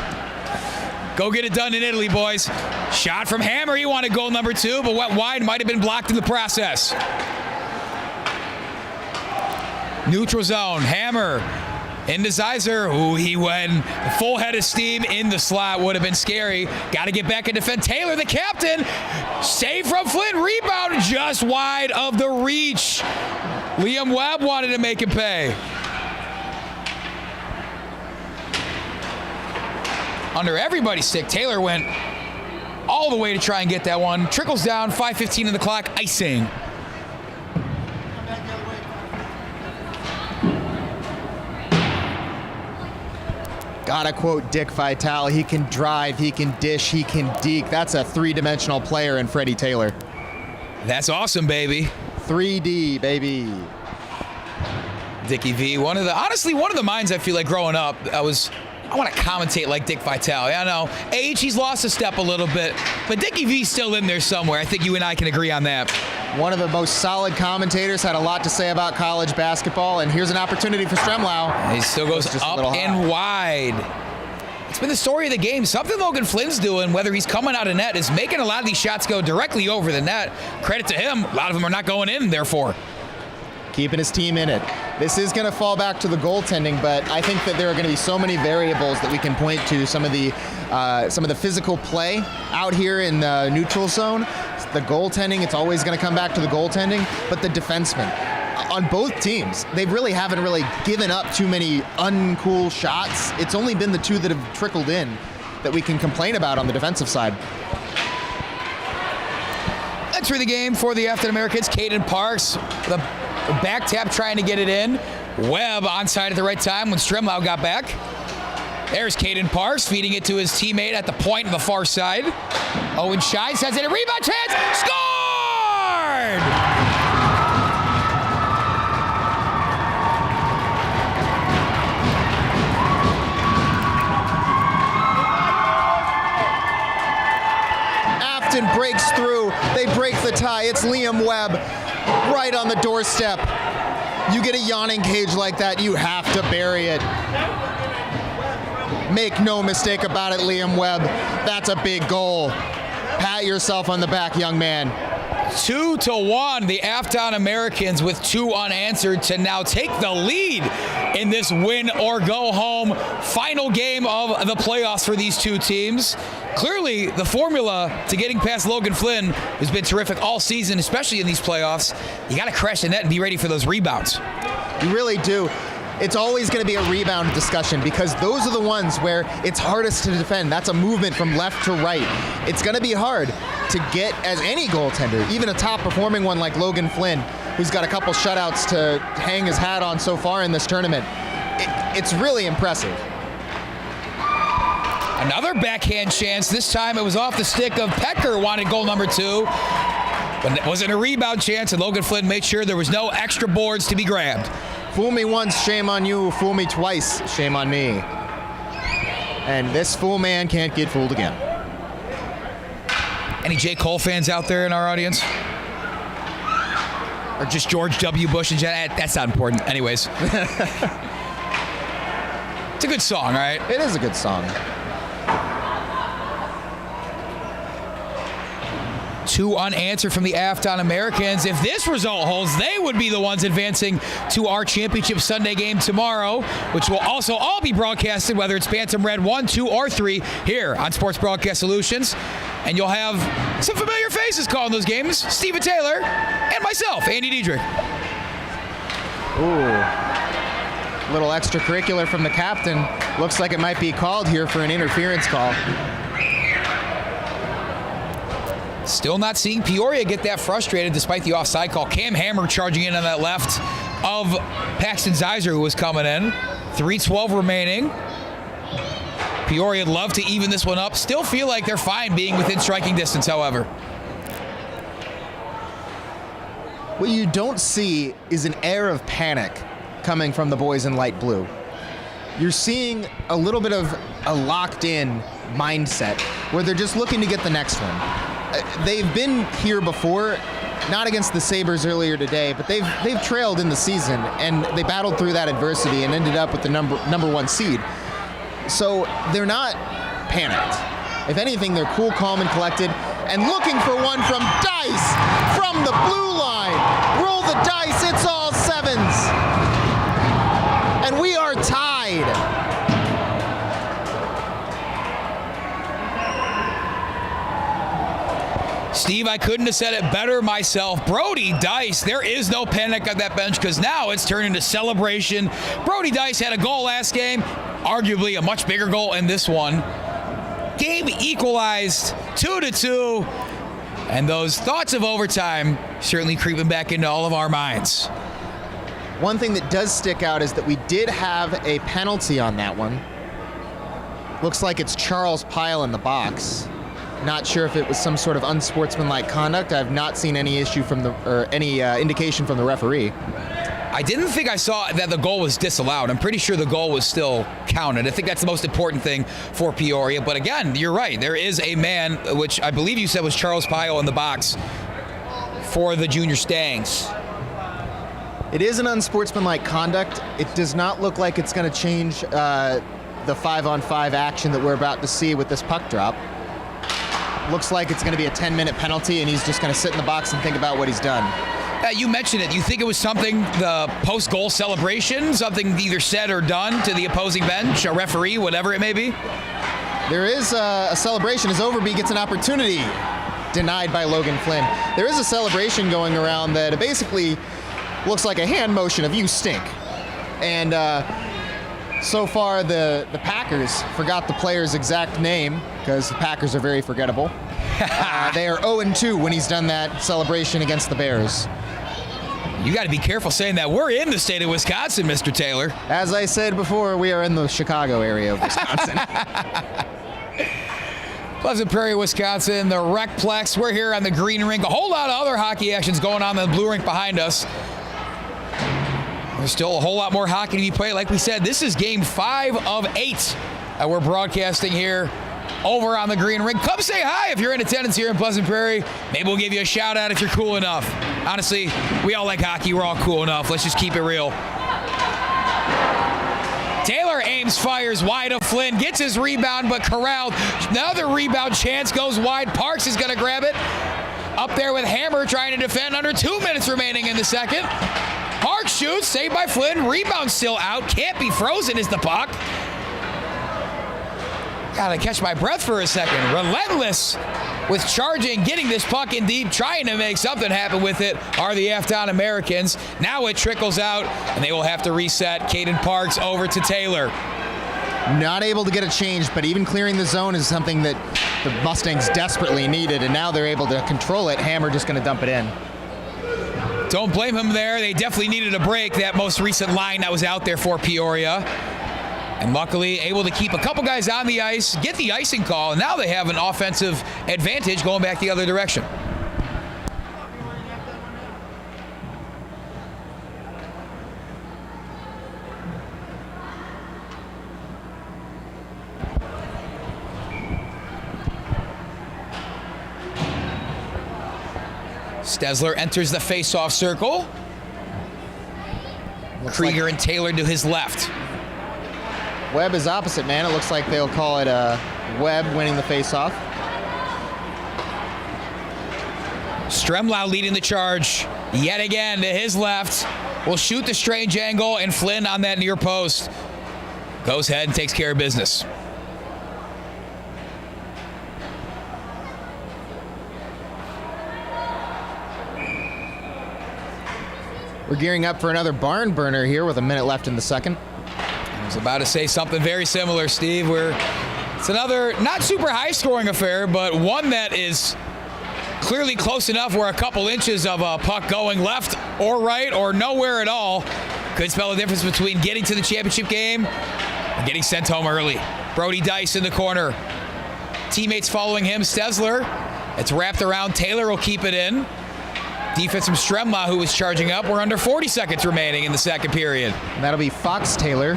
Go get it done in Italy, boys. Shot from Hammer, he wanted goal number 2, but went wide, might have been blocked in the process. Neutral zone, Hammer into Zeiser. Ooh, he went full head of steam in the slot. Would have been scary. Got to get back and defend Taylor, the captain. Save from Flynn. Rebound just wide of the reach. Liam Webb wanted to make him pay. Under everybody's stick, Taylor went all the way to try and get that one. Trickles down, 5:15 on the clock, icing.
Gotta quote Dick Vitale, he can drive, he can dish, he can deke. That's a three-dimensional player in Freddie Taylor.
That's awesome, baby.
3D, baby.
Dickie V, honestly, one of the minds I feel like growing up, I want to commentate like Dick Vitale. I know, age, he's lost a step a little bit, but Dickie V's still in there somewhere. I think you and I can agree on that.
One of the most solid commentators, had a lot to say about college basketball, and here's an opportunity for Stremlau.
He still goes up and wide. It's been the story of the game. Something Logan Flynn's doing, whether he's coming out of net, is making a lot of these shots go directly over the net. Credit to him. A lot of them are not going in, therefore.
Keeping his team in it. This is going to fall back to the goaltending, but I think that there are going to be so many variables that we can point to. Some of the physical play out here in the neutral zone, the goaltending. It's always going to come back to the goaltending, but the defensemen on both teams, they haven't really given up too many uncool shots. It's only been the two that have trickled in that we can complain about on the defensive side.
Entering the game for the Affton Americans, Caden Parks, the back tap trying to get it in. Webb onside at the right time when Stremlau got back. There's Caden Parks feeding it to his teammate at the point on the far side. Owen Shines has it, a rebound chance, scored!
Affton breaks through, they break the tie, it's Liam Webb right on the doorstep. You get a yawning cage like that, you have to bury it. Make no mistake about it, Liam Webb. That's a big goal. Pat yourself on the back, young man.
2-1, the Affton Americans with 2 unanswered to now take the lead in this win or go home final game of the playoffs for these two teams. Clearly, the formula to getting past Logan Flynn has been terrific all season, especially in these playoffs. You got to crash the net and be ready for those rebounds.
You really do. It's always going to be a rebound discussion because those are the ones where it's hardest to defend. That's a movement from left to right. It's going to be hard to get as any goaltender, even a top-performing one like Logan Flynn, who's got a couple shutouts to hang his hat on so far in this tournament. It's really impressive.
Another backhand chance. This time it was off the stick of Pecker, wanted goal number 2. But it wasn't a rebound chance, and Logan Flynn made sure there was no extra boards to be grabbed.
Fool me once, shame on you. Fool me twice, shame on me. And this fool man can't get fooled again.
Any J. Cole fans out there in our audience? Or just George W. Bush and Jen? That's not important. Anyways. It's a good song, right?
It is a good song.
2 unanswered from the Affton Americans. If this result holds, they would be the ones advancing to our championship Sunday game tomorrow, which will also all be broadcasted, whether it's Bantam Red 1, 2, or 3, here on Sports Broadcast Solutions. And you'll have some familiar faces calling those games, Steven Taylor and myself, Andy Diedrich.
Ooh. Little extracurricular from the captain. Looks like it might be called here for an interference call.
Still not seeing Peoria get that frustrated despite the offside call. Cam Hammer charging in on that left of Paxton Zeiser, who was coming in. 3:12 remaining. Peoria would love to even this one up. Still feel like they're fine being within striking distance, however.
What you don't see is an air of panic coming from the boys in light blue. You're seeing a little bit of a locked-in mindset where they're just looking to get the next one. They've been here before, not against the Sabres earlier today, but they've trailed in the season, and they battled through that adversity and ended up with the number one seed. So they're not panicked. If anything, they're cool, calm, and collected, and looking for one from Dice from the blue line. Roll the dice, it's all sevens. And we are tied.
Steve, I couldn't have said it better myself. Brody Dice, there is no panic on that bench because now it's turned into celebration. Brody Dice had a goal last game, arguably a much bigger goal in this one. Game equalized 2-2, and those thoughts of overtime certainly creeping back into all of our minds.
One thing that does stick out is that we did have a penalty on that one. Looks like it's Charles Pyle in the box. Not sure if it was some sort of unsportsmanlike conduct. I've not seen any issue from any indication from the referee.
I didn't think I saw that the goal was disallowed. I'm pretty sure the goal was still counted. I think that's the most important thing for Peoria. But again, you're right. There is a man, which I believe you said was Charles Pyle in the box for the Junior Stangs.
It is an unsportsmanlike conduct. It does not look like it's going to change the 5-on-5 action that we're about to see with this puck drop. Looks like it's going to be a 10-minute penalty, and he's just going to sit in the box and think about what he's done.
You mentioned it. You think it was something, the post-goal celebration, something either said or done to the opposing bench, a referee, whatever it may be?
There is a celebration as Overby gets an opportunity denied by Logan Flynn. There is a celebration going around that basically looks like a hand motion of "you stink." And so far, the Packers forgot the player's exact name because the Packers are very forgettable. They are 0-2 when he's done that celebration against the Bears.
You got to be careful saying that. We're in the state of Wisconsin, Mr. Taylor.
As I said before, we are in the Chicago area of Wisconsin.
Pleasant Prairie, Wisconsin, the Recplex. We're here on the green rink. A whole lot of other hockey actions going on in the blue rink behind us. There's still a whole lot more hockey to be played. Like we said, this is game 5 of 8 that we're broadcasting here over on the green rink. Come say hi if you're in attendance here in Pleasant Prairie. Maybe we'll give you a shout out if you're cool enough. Honestly, we all like hockey. We're all cool enough. Let's just keep it real. Taylor aims, fires wide of Flynn, gets his rebound, but corralled. Another rebound chance goes wide. Parks is going to grab it. Up there with Hammer trying to defend under 2 minutes remaining in the second. Parks shoots, saved by Flynn. Rebound still out. Can't be frozen is the puck. Gotta catch my breath for a second. Relentless with charging, getting this puck in deep, trying to make something happen with it are the Affton Americans. Now it trickles out, and they will have to reset. Caden Parks over to Taylor.
Not able to get a change, but even clearing the zone is something that the Mustangs desperately needed, and now they're able to control it. Hammer just going to dump it in.
Don't blame him there. They definitely needed a break, that most recent line that was out there for Peoria. And luckily able to keep a couple guys on the ice, get the icing call, and now they have an offensive advantage going back the other direction. Stesler enters the face-off circle. Krieger and Taylor to his left.
Webb is opposite, man. It looks like they'll call it Webb winning the face-off.
Stremlau leading the charge yet again to his left. Will shoot the strange angle, and Flynn on that near post goes ahead and takes care of business.
We're gearing up for another barn burner here with a minute left in the second.
I was about to say something very similar, Steve, where it's another not super high-scoring affair, but one that is clearly close enough where a couple inches of a puck going left or right or nowhere at all could spell the difference between getting to the championship game and getting sent home early. Brody Dice in the corner. Teammates following him, Stesler. It's wrapped around. Taylor will keep it in. Defense from Stremla, who was charging up. We're under 40 seconds remaining in the second period.
And that'll be Fox Taylor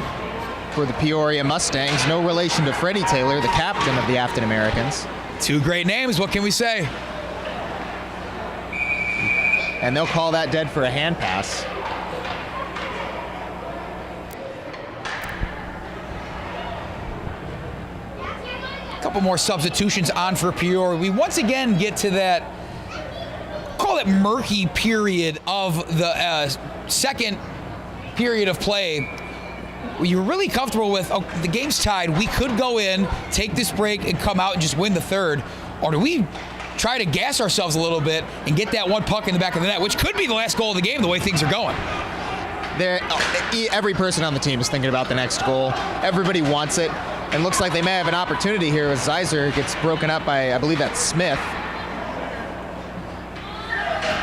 for the Peoria Mustangs. No relation to Freddie Taylor, the captain of the Affton Americans.
Two great names. What can we say?
And they'll call that dead for a hand pass.
A couple more substitutions on for Peoria. We once again get to that, call it murky period of the second period of play. You're really comfortable with, oh, the game's tied. We could go in, take this break, and come out and just win the third. Or do we try to gas ourselves a little bit and get that one puck in the back of the net, which could be the last goal of the game the way things are going?
Every person on the team is thinking about the next goal. Everybody wants it. And looks like they may have an opportunity here as Zeiser gets broken up by, I believe that's Smith.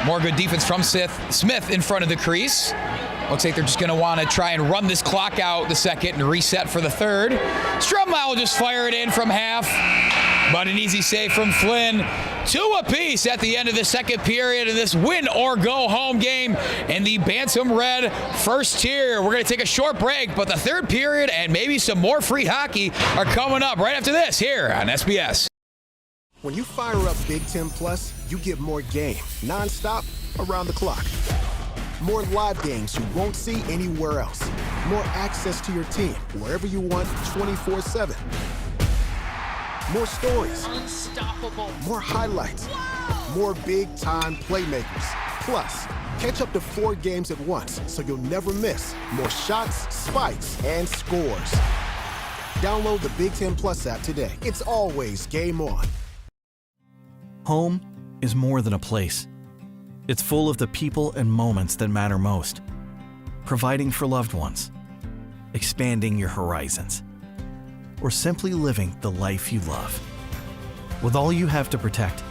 More good defense from Smith in front of the crease. Looks like they're just going to want to try and run this clock out the second and reset for the third. Strumlau will just fire it in from half, but an easy save from Flynn. Two apiece at the end of the second period in this win-or-go-home game in the Bantam Red first tier. We're going to take a short break, but the third period and maybe some more free hockey are coming up right after this here on SBS.
When you fire up Big Ten Plus, you get more game, nonstop, around the clock. More live games you won't see anywhere else. More access to your team, wherever you want, 24/7. More stories. Unstoppable. More highlights. Whoa! More big-time playmakers. Plus, catch up to 4 games at once, so you'll never miss more shots, spikes, and scores. Download the Big Ten Plus app today. It's always game on.
Home is more than a place. It's full of the people and moments that matter most. Providing for loved ones, expanding your horizons, or simply living the life you love. With all you have to protect,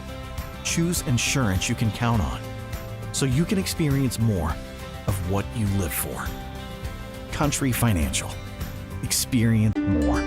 choose insurance you can count on, so you can experience more of what you live for. Country Financial. Experience more.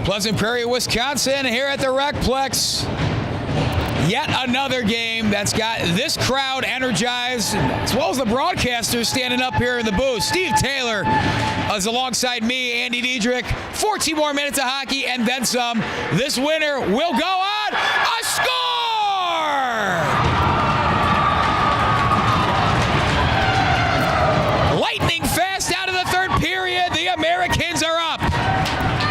Pleasant Prairie, Wisconsin, here at the Recplex. Yet another game that's got this crowd energized, as well as the broadcasters standing up here in the booth. Steve Taylor is alongside me, Andy Diedrich. 14 more minutes of hockey and then some. This winner will go on a score! Lightning fast out of the third period. The Americans are up.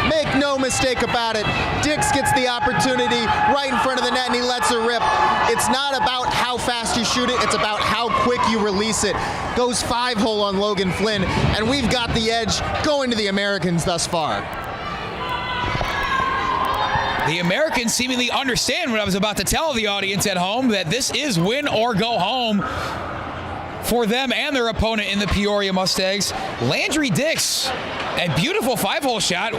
Make no mistake about it. Dix gets the opportunity right in front of the net and he lets her rip. It's not about how fast you shoot it, it's about how quick you release it. Goes 5-hole on Logan Flynn, and we've got the edge going to the Americans thus far.
The Americans seemingly understand what I was about to tell the audience at home, that this is win or go home for them and their opponent in the Peoria Mustangs. Landry Dix, a beautiful 5-hole shot.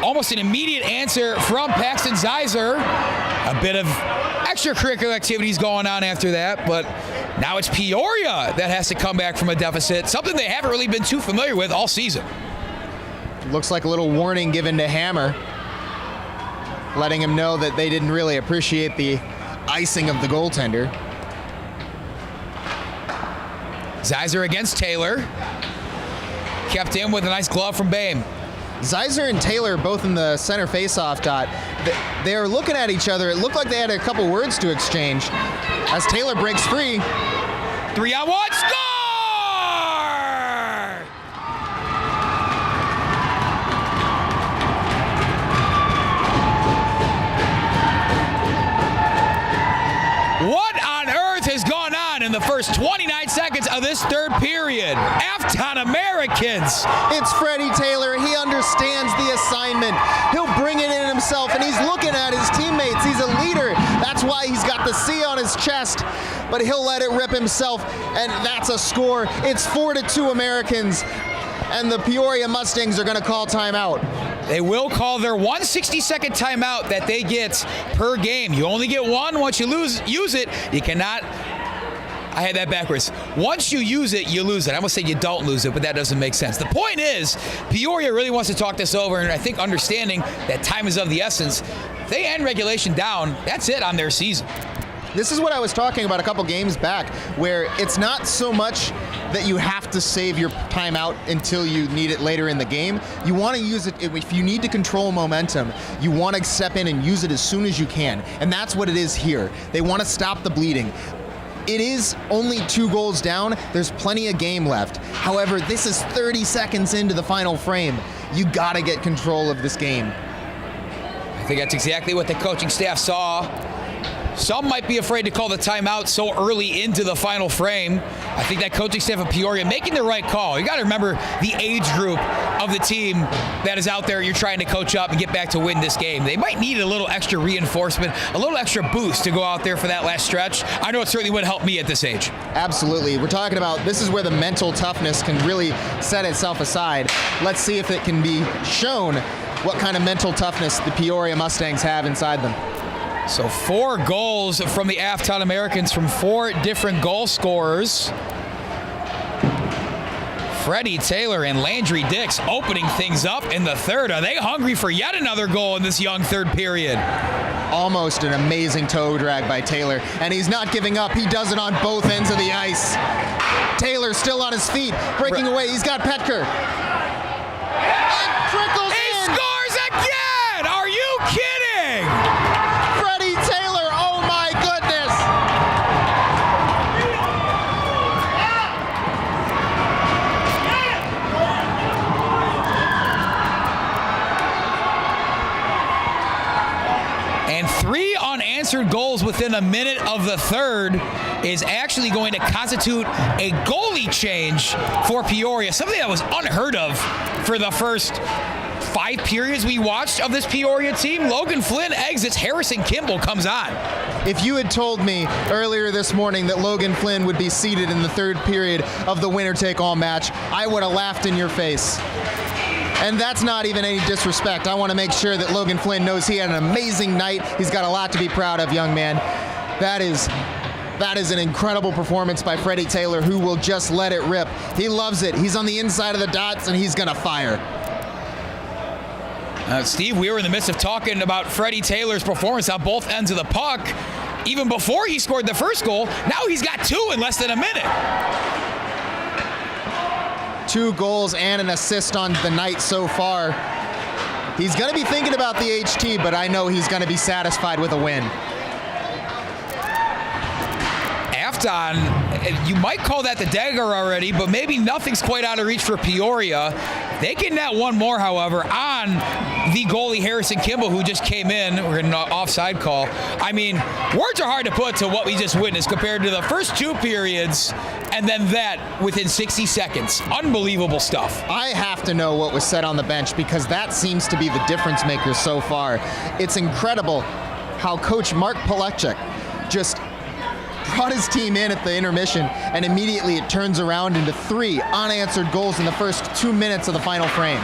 Almost an immediate answer from Paxton Zeiser. A bit of extracurricular activities going on after that, but now it's Peoria that has to come back from a deficit, something they haven't really been too familiar with all season.
Looks like a little warning given to Hammer, letting him know that they didn't really appreciate the icing of the goaltender.
Zeiser against Taylor. Kept in with a nice glove from Boehm.
Zeiser and Taylor both in the center face-off dot. They are looking at each other. It looked like they had a couple words to exchange as Taylor breaks free.
3-on-1, score! What on the first 29 seconds of this third period. Affton Americans.
It's Freddie Taylor. He understands the assignment. He'll bring it in himself, and he's looking at his teammates. He's a leader. That's why he's got the C on his chest, but he'll let it rip himself, and that's a score. It's 4-2 Americans, and the Peoria Mustangs are going to call timeout.
They will call their 160-second timeout that they get per game. You only get one. Once you use it, you cannot. I had that backwards. Once you use it, you lose it. I almost say you don't lose it, but that doesn't make sense. The point is, Peoria really wants to talk this over, and I think understanding that time is of the essence. If they end regulation down, that's it on their season.
This is what I was talking about a couple games back, where it's not so much that you have to save your timeout until you need it later in the game. You want to use it if you need to control momentum. You want to step in and use it as soon as you can, and that's what it is here. They want to stop the bleeding. It is only 2 goals down. There's plenty of game left. However, this is 30 seconds into the final frame. You got to get control of this game.
I think that's exactly what the coaching staff saw. Some might be afraid to call the timeout so early into the final frame. I think that coaching staff of Peoria making the right call. You got to remember the age group of the team that is out there you're trying to coach up and get back to win this game. They might need a little extra reinforcement, a little extra boost to go out there for that last stretch. I know it certainly would help me at this age.
Absolutely. We're talking about this is where the mental toughness can really set itself aside. Let's see if it can be shown what kind of mental toughness the Peoria Mustangs have inside them.
So 4 goals from the Affton Americans from 4 different goal scorers. Freddie Taylor and Landry Dix opening things up in the third. Are they hungry for yet another goal in this young third period?
Almost an amazing toe drag by Taylor, and he's not giving up. He does it on both ends of the ice. Taylor still on his feet, breaking away. He's got Petker. It trickles in.
He scores again! Are you kidding?
Freddie Taylor, oh my goodness!
And 3 unanswered goals within a minute of the third is actually going to constitute a goalie change for Peoria, something that was unheard of for the first 5 periods we watched of this Peoria team. Logan Flynn exits, Harrison Kimball comes on.
If you had told me earlier this morning that Logan Flynn would be seated in the third period of the winner-take-all match, I would have laughed in your face. And that's not even any disrespect. I want to make sure that Logan Flynn knows he had an amazing night. He's got a lot to be proud of, young man. That is an incredible performance by Freddie Taylor, who will just let it rip. He loves it. He's on the inside of the dots, and he's going to fire.
Steve, we were in the midst of talking about Freddie Taylor's performance on both ends of the puck. Even before he scored the first goal, now he's got 2 in less than a minute.
2 goals and an assist on the night so far. He's going to be thinking about the HT, but I know he's going to be satisfied with a win.
Affton, you might call that the dagger already, but maybe nothing's quite out of reach for Peoria. They can net one more, however, on the goalie Harrison Kimball, who just came in. We're getting an offside call. I mean, words are hard to put to what we just witnessed compared to the first 2 periods and then that within 60 seconds. Unbelievable stuff.
I have to know what was said on the bench, because that seems to be the difference maker so far. It's incredible how Coach Mark Polechek just brought his team in at the intermission, and immediately it turns around into 3 unanswered goals in the first 2 minutes of the final frame.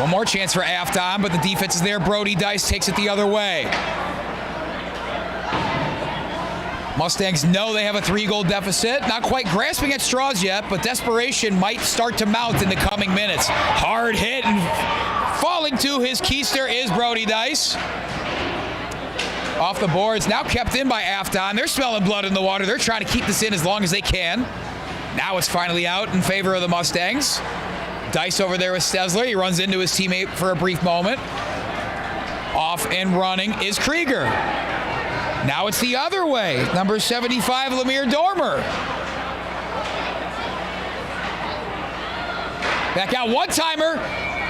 One more chance for Affton, but the defense is there. Brody Dice takes it the other way. Mustangs know they have a 3-goal deficit. Not quite grasping at straws yet, but desperation might start to mount in the coming minutes. Hard hit, and falling to his keister is Brody Dice. Off the boards, now kept in by Affton. They're smelling blood in the water. They're trying to keep this in as long as they can. Now it's finally out in favor of the Mustangs. Dice over there with Stesler. He runs into his teammate for a brief moment. Off and running is Krieger. Now it's the other way. Number 75, Lemire Dormer. Back out, one-timer.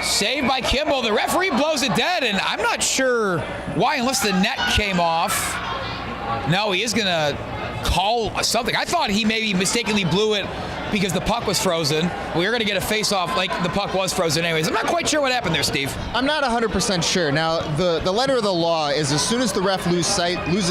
Saved by Kimball. The referee blows it dead, and I'm not sure why, unless the net came off. No, he is going to call something. I thought he maybe mistakenly blew it because the puck was frozen. We were going to get a face-off like the puck was frozen anyways. I'm not quite sure what happened there, Steve.
I'm not 100% sure. Now, the letter of the law is as soon as the ref loses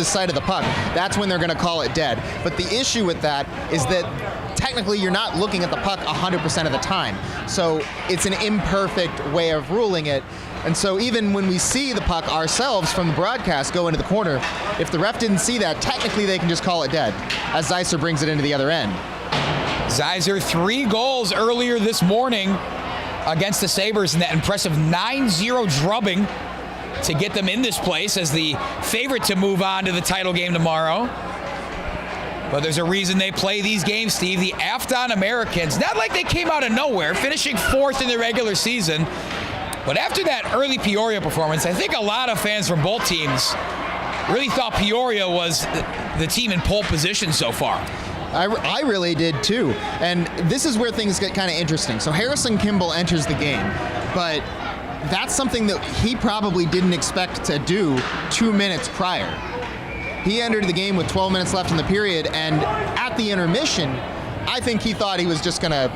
sight of the puck, that's when they're going to call it dead. But the issue with that is that technically you're not looking at the puck 100% of the time. So it's an imperfect way of ruling it. And so even when we see the puck ourselves from the broadcast go into the corner, if the ref didn't see that, technically they can just call it dead as Zeiser brings it into the other end.
Zeiser, 3 goals earlier this morning against the Sabres in that impressive 9-0 drubbing to get them in this place as the favorite to move on to the title game tomorrow. But there's a reason they play these games, Steve. The Affton Americans, not like they came out of nowhere, finishing 4th in the regular season. But after that early Peoria performance, I think a lot of fans from both teams really thought Peoria was the team in pole position so far.
I really did too. And this is where things get kind of interesting. So Harrison Kimball enters the game, but that's something that he probably didn't expect to do 2 minutes prior. He entered the game with 12 minutes left in the period, and at the intermission, I think he thought he was just going to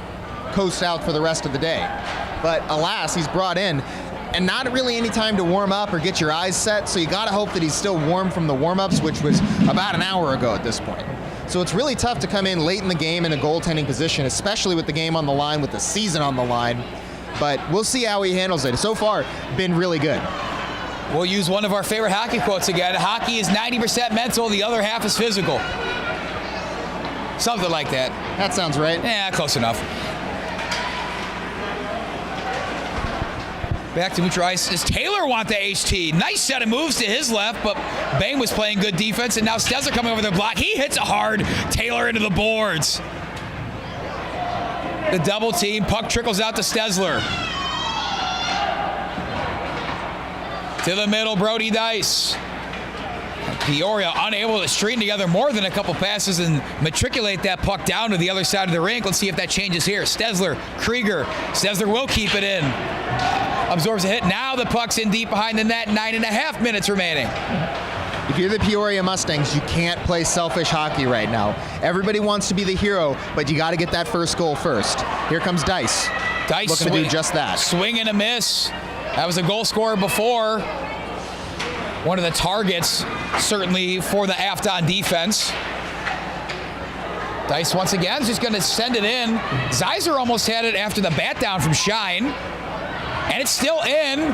coast out for the rest of the day. But alas, he's brought in, and not really any time to warm up or get your eyes set, so you got to hope that he's still warm from the warm-ups, which was about an hour ago at this point. So it's really tough to come in late in the game in a goaltending position, especially with the game on the line, with the season on the line. But we'll see how he handles it. So far, been really good.
We'll use one of our favorite hockey quotes again. Hockey is 90% mental, the other half is physical. Something like that.
That sounds right.
Yeah, close enough. Back to neutral ice. Does Taylor want the HT? Nice set of moves to his left, but Bain was playing good defense, and now Stezler coming over the block. He hits a hard Taylor into the boards. The double team. Puck trickles out to Stezler. To the middle, Brody Dice. Peoria unable to string together more than a couple passes and matriculate that puck down to the other side of the rink. Let's see if that changes here. Stezler, Krieger. Stezler will keep it in. Absorbs a hit. Now the puck's in deep behind the net. 9.5 minutes remaining.
If you're the Peoria Mustangs, you can't play selfish hockey right now. Everybody wants to be the hero, but you got to get that first goal first. Here comes Dice.
Dice
looking to do just that.
Swing and a miss. That was a goal scorer before. One of the targets, certainly, for the Affton defense. Dice once again is just going to send it in. Zeiser almost had it after the bat down from Shine. And it's still in.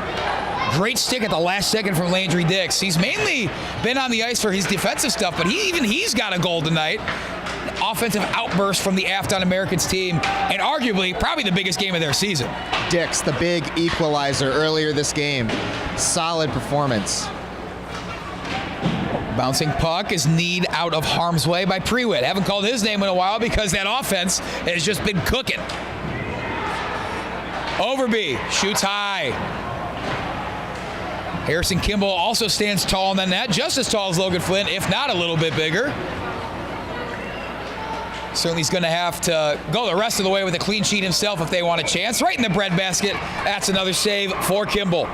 Great stick at the last second from Landry Dix. He's mainly been on the ice for his defensive stuff, but he's got a goal tonight. Offensive outburst from the Affton Americans team, and arguably probably the biggest game of their season.
Dix, the big equalizer earlier this game. Solid performance.
Bouncing puck is kneed out of harm's way by Prewitt. Haven't called his name in a while because that offense has just been cooking. Overby shoots high. Harrison Kimball also stands tall in the net, just as tall as Logan Flynn, if not a little bit bigger. Certainly he's going to have to go the rest of the way with a clean sheet himself if they want a chance. Right in the breadbasket. That's another save for Kimball.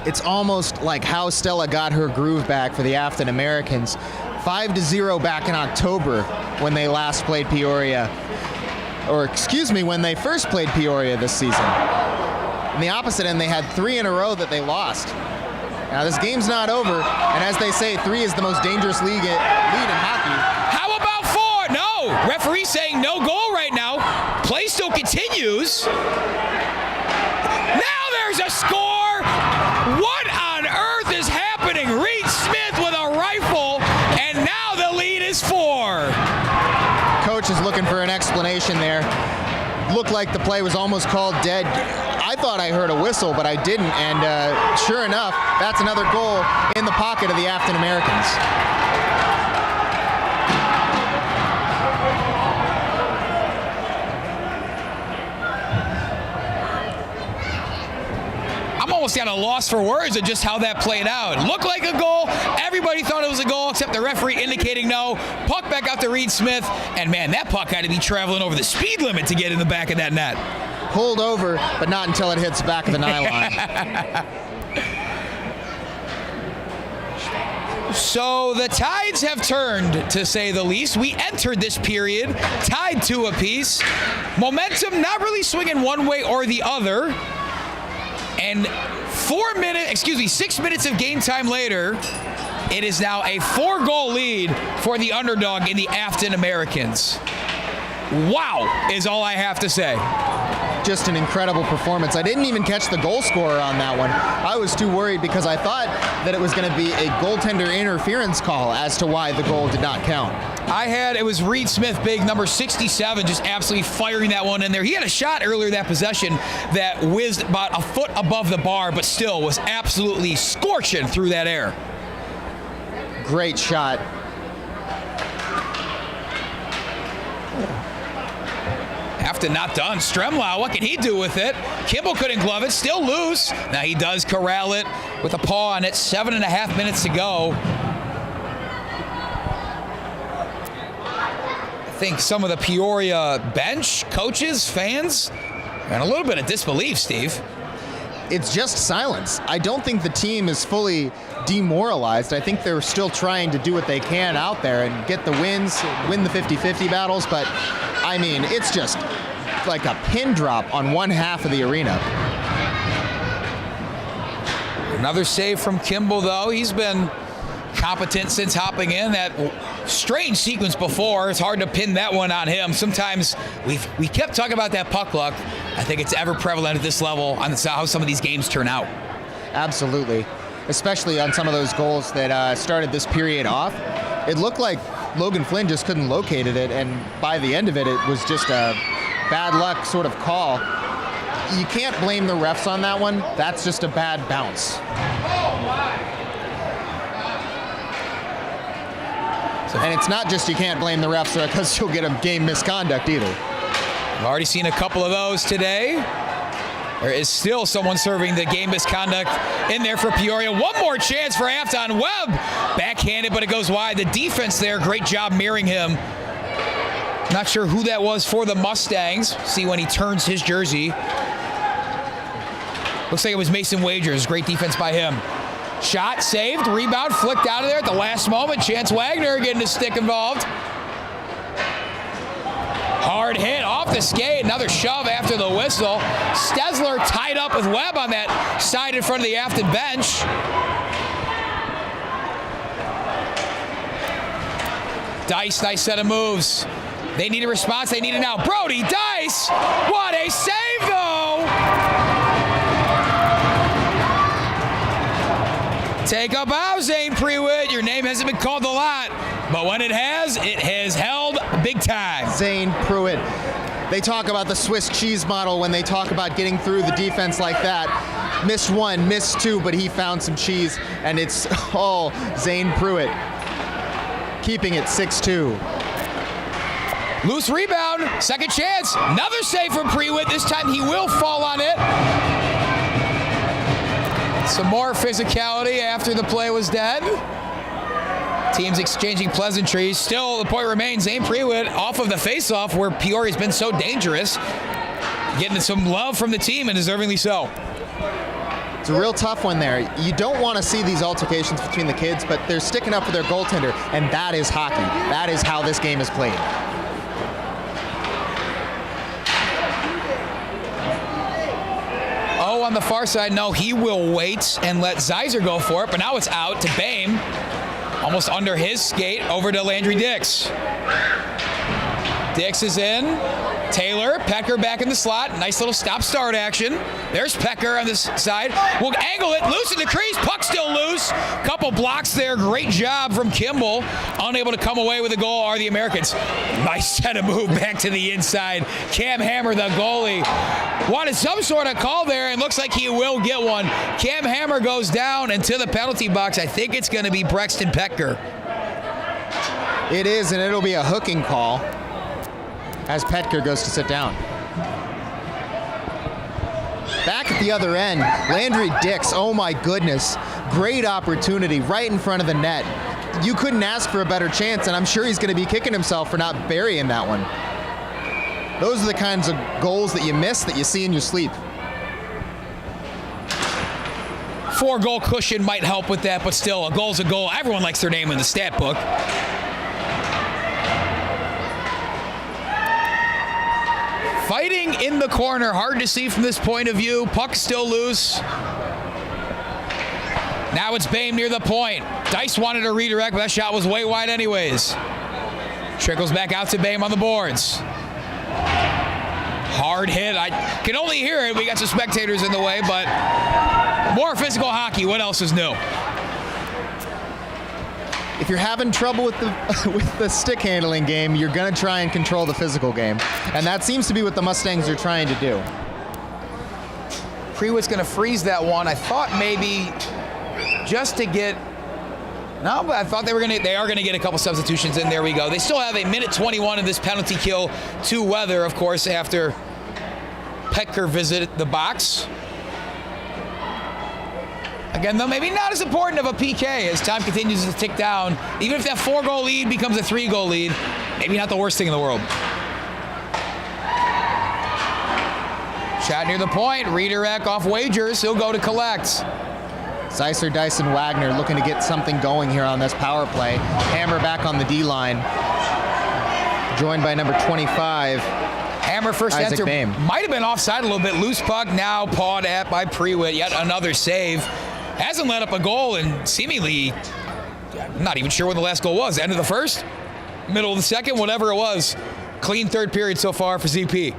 It's almost like how Stella got her groove back for the Affton Americans. 5-0 back in October when they last played Peoria. Or excuse me, when they first played Peoria this season. On the opposite end, they had 3 in a row that they lost. Now this game's not over, and as they say, 3 is the most dangerous lead in hockey.
How about 4? No! Referee saying no goal right now. Play still continues. Now there's a score! What on earth is happening? Reed Smith with a rifle, and now the lead is 4.
Coach is looking for an explanation there. Looked like the play was almost called dead. I thought I heard a whistle, but I didn't, and sure enough, that's another goal in the pocket of the Affton Americans.
almost at a loss for words of just how that played out. It looked like a goal. Everybody thought it was a goal except the referee indicating no. Puck back out to Reed Smith. And, man, that puck had to be traveling over the speed limit to get in the back of that net.
Pulled over, but not until it hits the back of the nylon.
So the tides have turned, to say the least. We entered this period tied 2 apiece. Momentum not really swinging one way or the other. And 6 minutes of game time later, it is now a 4-goal lead for the underdog in the Affton Americans. Wow, is all I have to say.
Just an incredible performance. I didn't even catch the goal scorer on that one. I was too worried because I thought that it was going to be a goaltender interference call as to why the goal did not count.
It was Reed Smith, big number 67, just absolutely firing that one in there. He had a shot earlier that possession that whizzed about a foot above the bar, but still was absolutely scorching through that air.
Great shot.
Affton not done. Stremlau, what can he do with it? Kimball couldn't glove it, still loose. Now he does corral it with a paw on it. 7.5 minutes to go. I think some of the Peoria bench, coaches, fans, and a little bit of disbelief, Steve.
It's just silence. I don't think the team is fully demoralized. I think they're still trying to do what they can out there and get the wins, win the 50-50 battles, but I mean, it's just like a pin drop on one half of the arena.
Another save from Kimball, though. He's been competent since hopping in. That strange sequence before, it's hard to pin that one on him. Sometimes we kept talking about that puck luck. I think it's ever prevalent at this level on how some of these games turn out.
Absolutely, especially on some of those goals that started this period off. It looked like Logan Flynn just couldn't locate it, and by the end of it, it was just a bad luck sort of call. You can't blame the refs on that one. That's just a bad bounce. And it's not just you can't blame the refs because you'll get a game misconduct either.
I've already seen a couple of those today. There is still someone serving the game misconduct in there for Peoria. One more chance for Affton. Webb backhanded, but it goes wide. The defense there, great job mirroring him. Not sure who that was for the Mustangs. See when he turns his jersey. Looks like it was Mason Wagers. Great defense by him. Shot, saved, rebound, flicked out of there at the last moment. Chance Wagner getting his stick involved. Hard hit off the skate. Another shove after the whistle. Stesler tied up with Webb on that side in front of the Affton bench. Dice, nice set of moves. They need a response. They need it now. Brody Dice. What a save, though. Take a bow, Zane Prewitt. Your name hasn't been called a lot, but when it has held big time.
Zane Pruitt. They talk about the Swiss cheese model when they talk about getting through the defense like that. Missed one, missed two, but he found some cheese, and it's all Zane Pruitt. Keeping it 6-2.
Loose rebound, second chance. Another save from Prewitt. This time he will fall on it. Some more physicality after the play was dead. Teams exchanging pleasantries. Still, the point remains, Zane Prewitt off of the faceoff where Peoria's been so dangerous. Getting some love from the team, and deservingly so.
It's a real tough one there. You don't want to see these altercations between the kids, but they're sticking up for their goaltender, and that is hockey. That is how this game is played.
Oh, on the far side, no, he will wait and let Zeiser go for it, but now it's out to Bame. Almost under his skate, over to Landry Dix. Dix is in. Taylor, Pecker back in the slot. Nice little stop-start action. There's Pecker on this side. We'll angle it, loose in the crease. Puck still loose. Couple blocks there. Great job from Kimball. Unable to come away with a goal are the Americans. Nice set of move back to the inside. Cam Hammer, the goalie, wanted some sort of call there, and looks like he will get one. Cam Hammer goes down into the penalty box. I think it's going to be Brexton Pecker.
It is, and it'll be a hooking call as Petker goes to sit down. Back at the other end, Landry Dix, oh my goodness. Great opportunity right in front of the net. You couldn't ask for a better chance, and I'm sure he's going to be kicking himself for not burying that one. Those are the kinds of goals that you miss that you see in your sleep.
4-goal cushion might help with that, but still, a goal's a goal. Everyone likes their name in the stat book. Fighting in the corner, hard to see from this point of view. Puck still loose. Now it's Bame near the point. Dice wanted to redirect, but that shot was way wide anyways. Trickles back out to Bame on the boards. Hard hit. I can only hear it. We got some spectators in the way, but more physical hockey. What else is new?
If you're having trouble with the stick handling game, you're going to try and control the physical game. And that seems to be what the Mustangs are trying to do.
Prewitt's going to freeze that one. I thought maybe just to get... No, but I thought they are going to get a couple substitutions in. There we go. They still have a minute 21 in this penalty kill to Weather, of course, after Petker visited the box. Again, though, maybe not as important of a PK as time continues to tick down. Even if that 4-goal lead becomes a 3-goal lead, maybe not the worst thing in the world. Shot near the point. Redirect off Wagers. He'll go to collect.
Zeisser, Dyson, Wagner looking to get something going here on this power play. Hammer back on the D-line. Joined by number 25.
Hammer first
Isaac
enter.
Bame.
Might have been offside a little bit. Loose puck now pawed at by Prewitt. Yet another save. Hasn't let up a goal and seemingly, I'm not even sure when the last goal was. End of the first? Middle of the second? Whatever it was. Clean third period so far for ZP.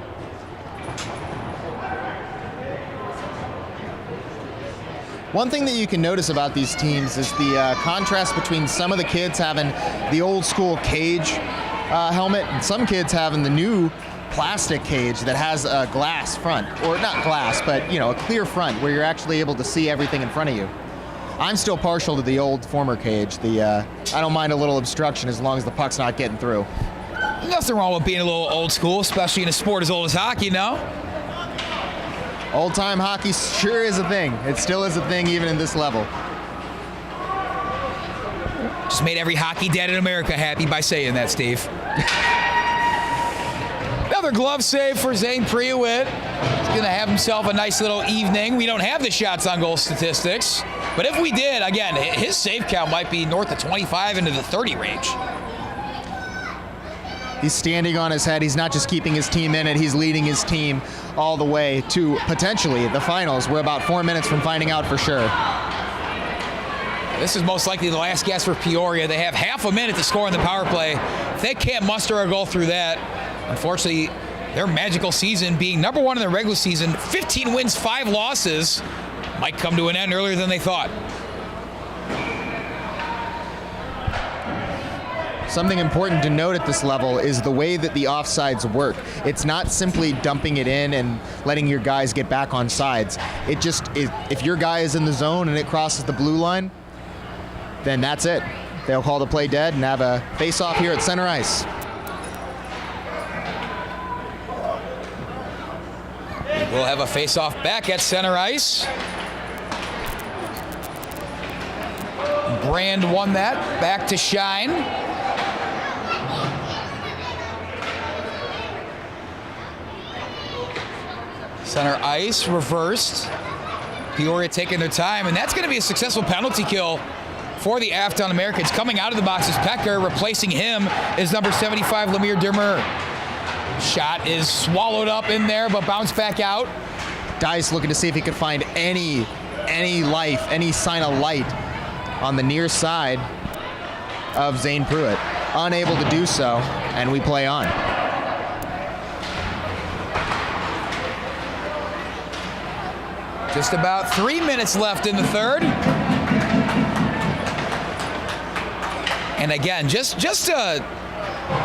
One thing that you can notice about these teams is the contrast between some of the kids having the old school cage helmet and some kids having the new plastic cage that has a glass front, or not glass, but a clear front where you're actually able to see everything in front of you. I'm still partial to the old former cage. I don't mind a little obstruction as long as the puck's not getting through.
Nothing wrong with being a little old school, especially in a sport as old as hockey, no?
Old-time hockey sure is a thing. It still is a thing even in this level.
Just made every hockey dad in America happy by saying that, Steve. Another glove save for Zane Prewitt. He's going to have himself a nice little evening. We don't have the shots on goal statistics, but if we did, again, his save count might be north of 25 into the 30 range.
He's standing on his head. He's not just keeping his team in it. He's leading his team all the way to potentially the finals. We're about 4 minutes from finding out for sure.
This is most likely the last guess for Peoria. They have half a minute to score in the power play. If they can't muster a goal through that, unfortunately, their magical season being number one in the regular season, 15 wins, 5 losses, might come to an end earlier than they thought.
Something important to note at this level is the way that the offsides work. It's not simply dumping it in and letting your guys get back on sides. It just is, if your guy is in the zone and it crosses the blue line, then that's it. They'll call the play dead and have a face-off here at center ice.
We'll have a face-off back at center ice. Brand won that. Back to Shine. Center ice reversed. Peoria taking their time, and that's going to be a successful penalty kill for the Affton Americans. Coming out of the box is Petker. Replacing him is number 75, Lemire Demer. Shot is swallowed up in there, but bounced back out.
Dice looking to see if he could find any life, any sign of light on the near side of Zane Prewitt. Unable to do so, and we play on.
Just about 3 minutes left in the third. And again, just to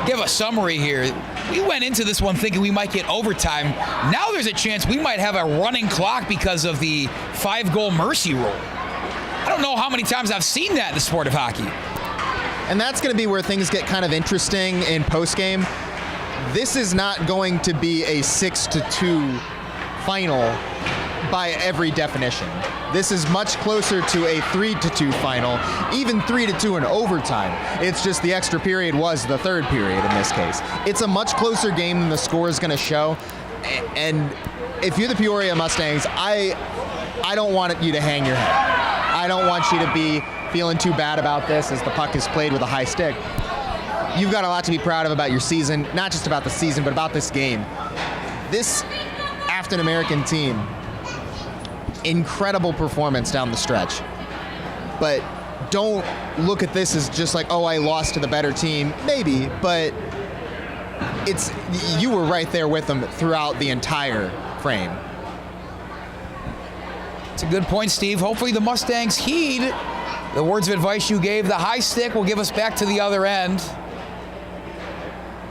give a summary here, we went into this one thinking we might get overtime. Now there's a chance we might have a running clock because of the 5-goal mercy rule. I don't know how many times I've seen that in the sport of hockey.
And that's going to be where things get kind of interesting in postgame. This is not going to be a 6-2 final by every definition. This is much closer to a 3-2 final, even 3-2 in overtime. It's just the extra period was the third period in this case. It's a much closer game than the score is going to show. And if you're the Peoria Mustangs, I don't want you to hang your head. I don't want you to be feeling too bad about this as the puck is played with a high stick. You've got a lot to be proud of about your season, not just about the season, but about this game. This Affton American team, incredible performance down the stretch. But don't look at this as just like, oh, I lost to the better team. Maybe, but you were right there with them throughout the entire frame.
It's a good point, Steve. Hopefully the Mustangs heed the words of advice you gave. The high stick will give us back to the other end.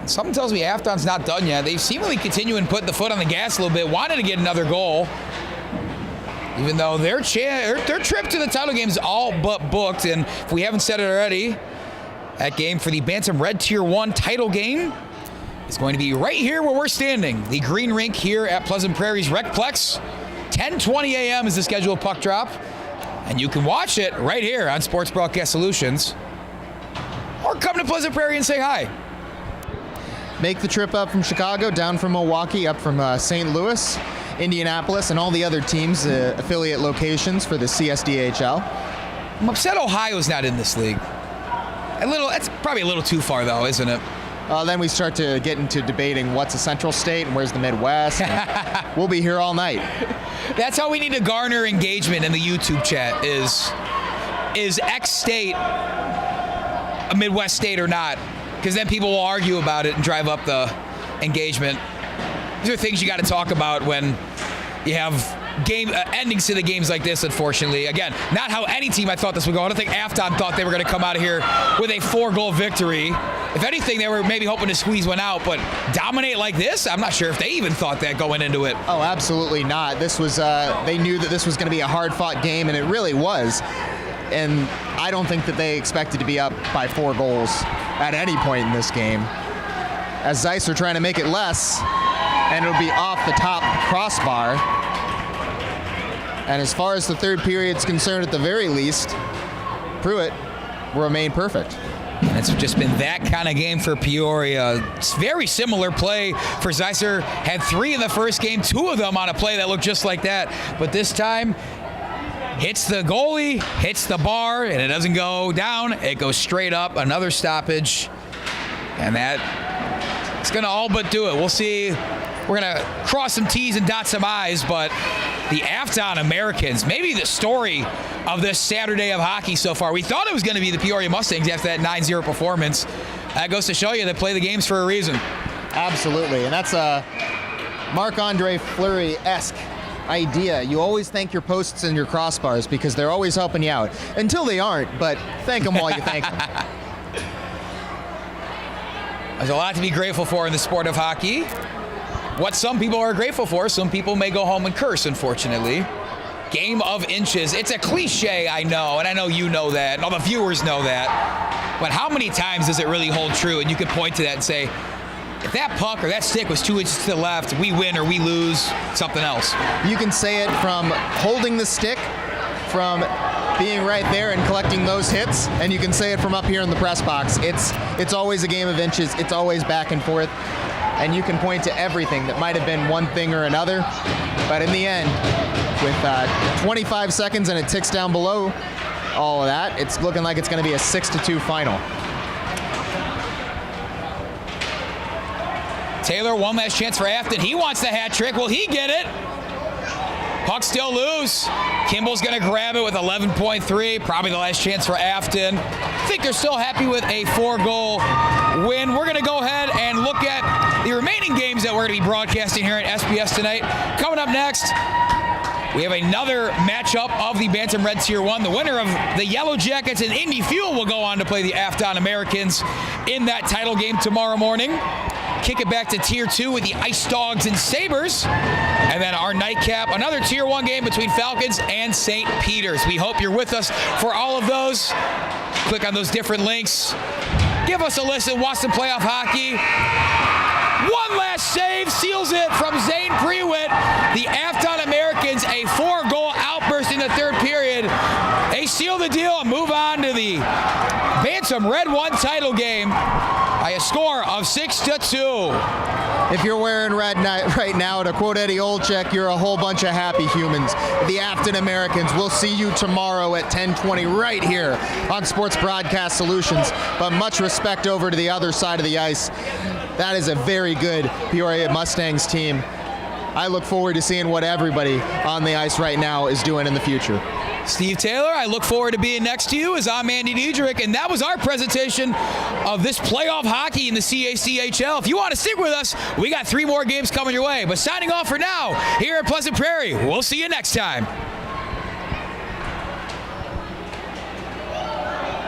Something tells me Affton's not done yet. They seemingly continuing putting the foot on the gas a little bit, wanted to get another goal. Even though their trip to the title game is all but booked. And if we haven't said it already, that game for the Bantam Red Tier 1 title game is going to be right here where we're standing. The green rink here at Pleasant Prairie's Recplex. 10:20 a.m. is the scheduled puck drop. And you can watch it right here on Sports Broadcast Solutions. Or come to Pleasant Prairie and say hi.
Make the trip up from Chicago, down from Milwaukee, up from St. Louis, Indianapolis, and all the other teams, affiliate locations for the CSDHL.
I'm upset Ohio's not in this league. That's probably a little too far, though, isn't it?
Then we start to get into debating what's a central state and where's the Midwest. We'll be here all night.
That's how we need to garner engagement in the YouTube chat is X state a Midwest state or not? Because then people will argue about it and drive up the engagement. These are things you got to talk about when you have game endings to the games like this, unfortunately. Again, not how any team I thought this would go. I don't think Affton thought they were going to come out of here with a 4-goal victory. If anything, they were maybe hoping to squeeze one out, but dominate like this, I'm not sure if they even thought that going into it.
Oh, absolutely not. This was, they knew that this was going to be a hard-fought game, and it really was. And I don't think that they expected to be up by 4 goals at any point in this game. As Zeiss are trying to make it less, and it'll be off the top crossbar. And as far as the third period's concerned, at the very least, Pruitt will remain perfect.
And it's just been that kind of game for Peoria. It's very similar play for Zeisser. Had 3 in the first game, 2 of them on a play that looked just like that. But this time, hits the goalie, hits the bar, and it doesn't go down. It goes straight up. Another stoppage. And it's going to all but do it. We'll see. We're going to cross some T's and dot some I's, but the Affton Americans, maybe the story of this Saturday of hockey so far. We thought it was going to be the Peoria Mustangs after that 9-0 performance. That goes to show you they play the games for a reason.
Absolutely, and that's a Marc-Andre Fleury-esque idea. You always thank your posts and your crossbars because they're always helping you out. Until they aren't, but thank them while you thank them.
There's a lot to be grateful for in the sport of hockey. What some people are grateful for, some people may go home and curse, unfortunately. Game of inches. It's a cliche, I know, and I know you know that, and all the viewers know that. But how many times does it really hold true? And you could point to that and say, if that puck or that stick was 2 inches to the left, we win or we lose, something else.
You can say it from holding the stick, from being right there and collecting those hits, and you can say it from up here in the press box. It's always a game of inches. It's always back and forth. And you can point to everything that might have been one thing or another. But in the end, with 25 seconds and it ticks down below all of that, it's looking like it's going to be a 6-2 final.
Taylor, one last chance for Affton. He wants the hat trick. Will he get it? Puck still loose. Kimball's going to grab it with 11.3. Probably the last chance for Affton. I think they're still happy with a 4-goal win. We're going to go ahead and look at the remaining games that we're going to be broadcasting here at SBS tonight. Coming up next, we have another matchup of the Bantam Red Tier 1. The winner of the Yellow Jackets and Indy Fuel will go on to play the Affton Americans in that title game tomorrow morning. Kick it back to Tier 2 with the Ice Dogs and Sabres. And then our nightcap, another Tier 1 game between Falcons and St. Peter's. We hope you're with us for all of those. Click on those different links. Give us a listen. Watch some playoff hockey. One last save seals it from Zane Prewitt. The Affton Americans a Bantam Red 1 title game by a score of 6-2.
If you're wearing red right now, to quote Eddie Olczyk, you're a whole bunch of happy humans. The Affton Americans, we'll see you tomorrow at 10:20 right here on Sports Broadcast Solutions. But much respect over to the other side of the ice. That is a very good Peoria Mustangs team. I look forward to seeing what everybody on the ice right now is doing in the future.
Steve Taylor, I look forward to being next to you as I'm Andy Diedrich, and that was our presentation of this playoff hockey in the CSDHL. If you want to stick with us, we got 3 more games coming your way. But signing off for now, here at Pleasant Prairie, we'll see you next time.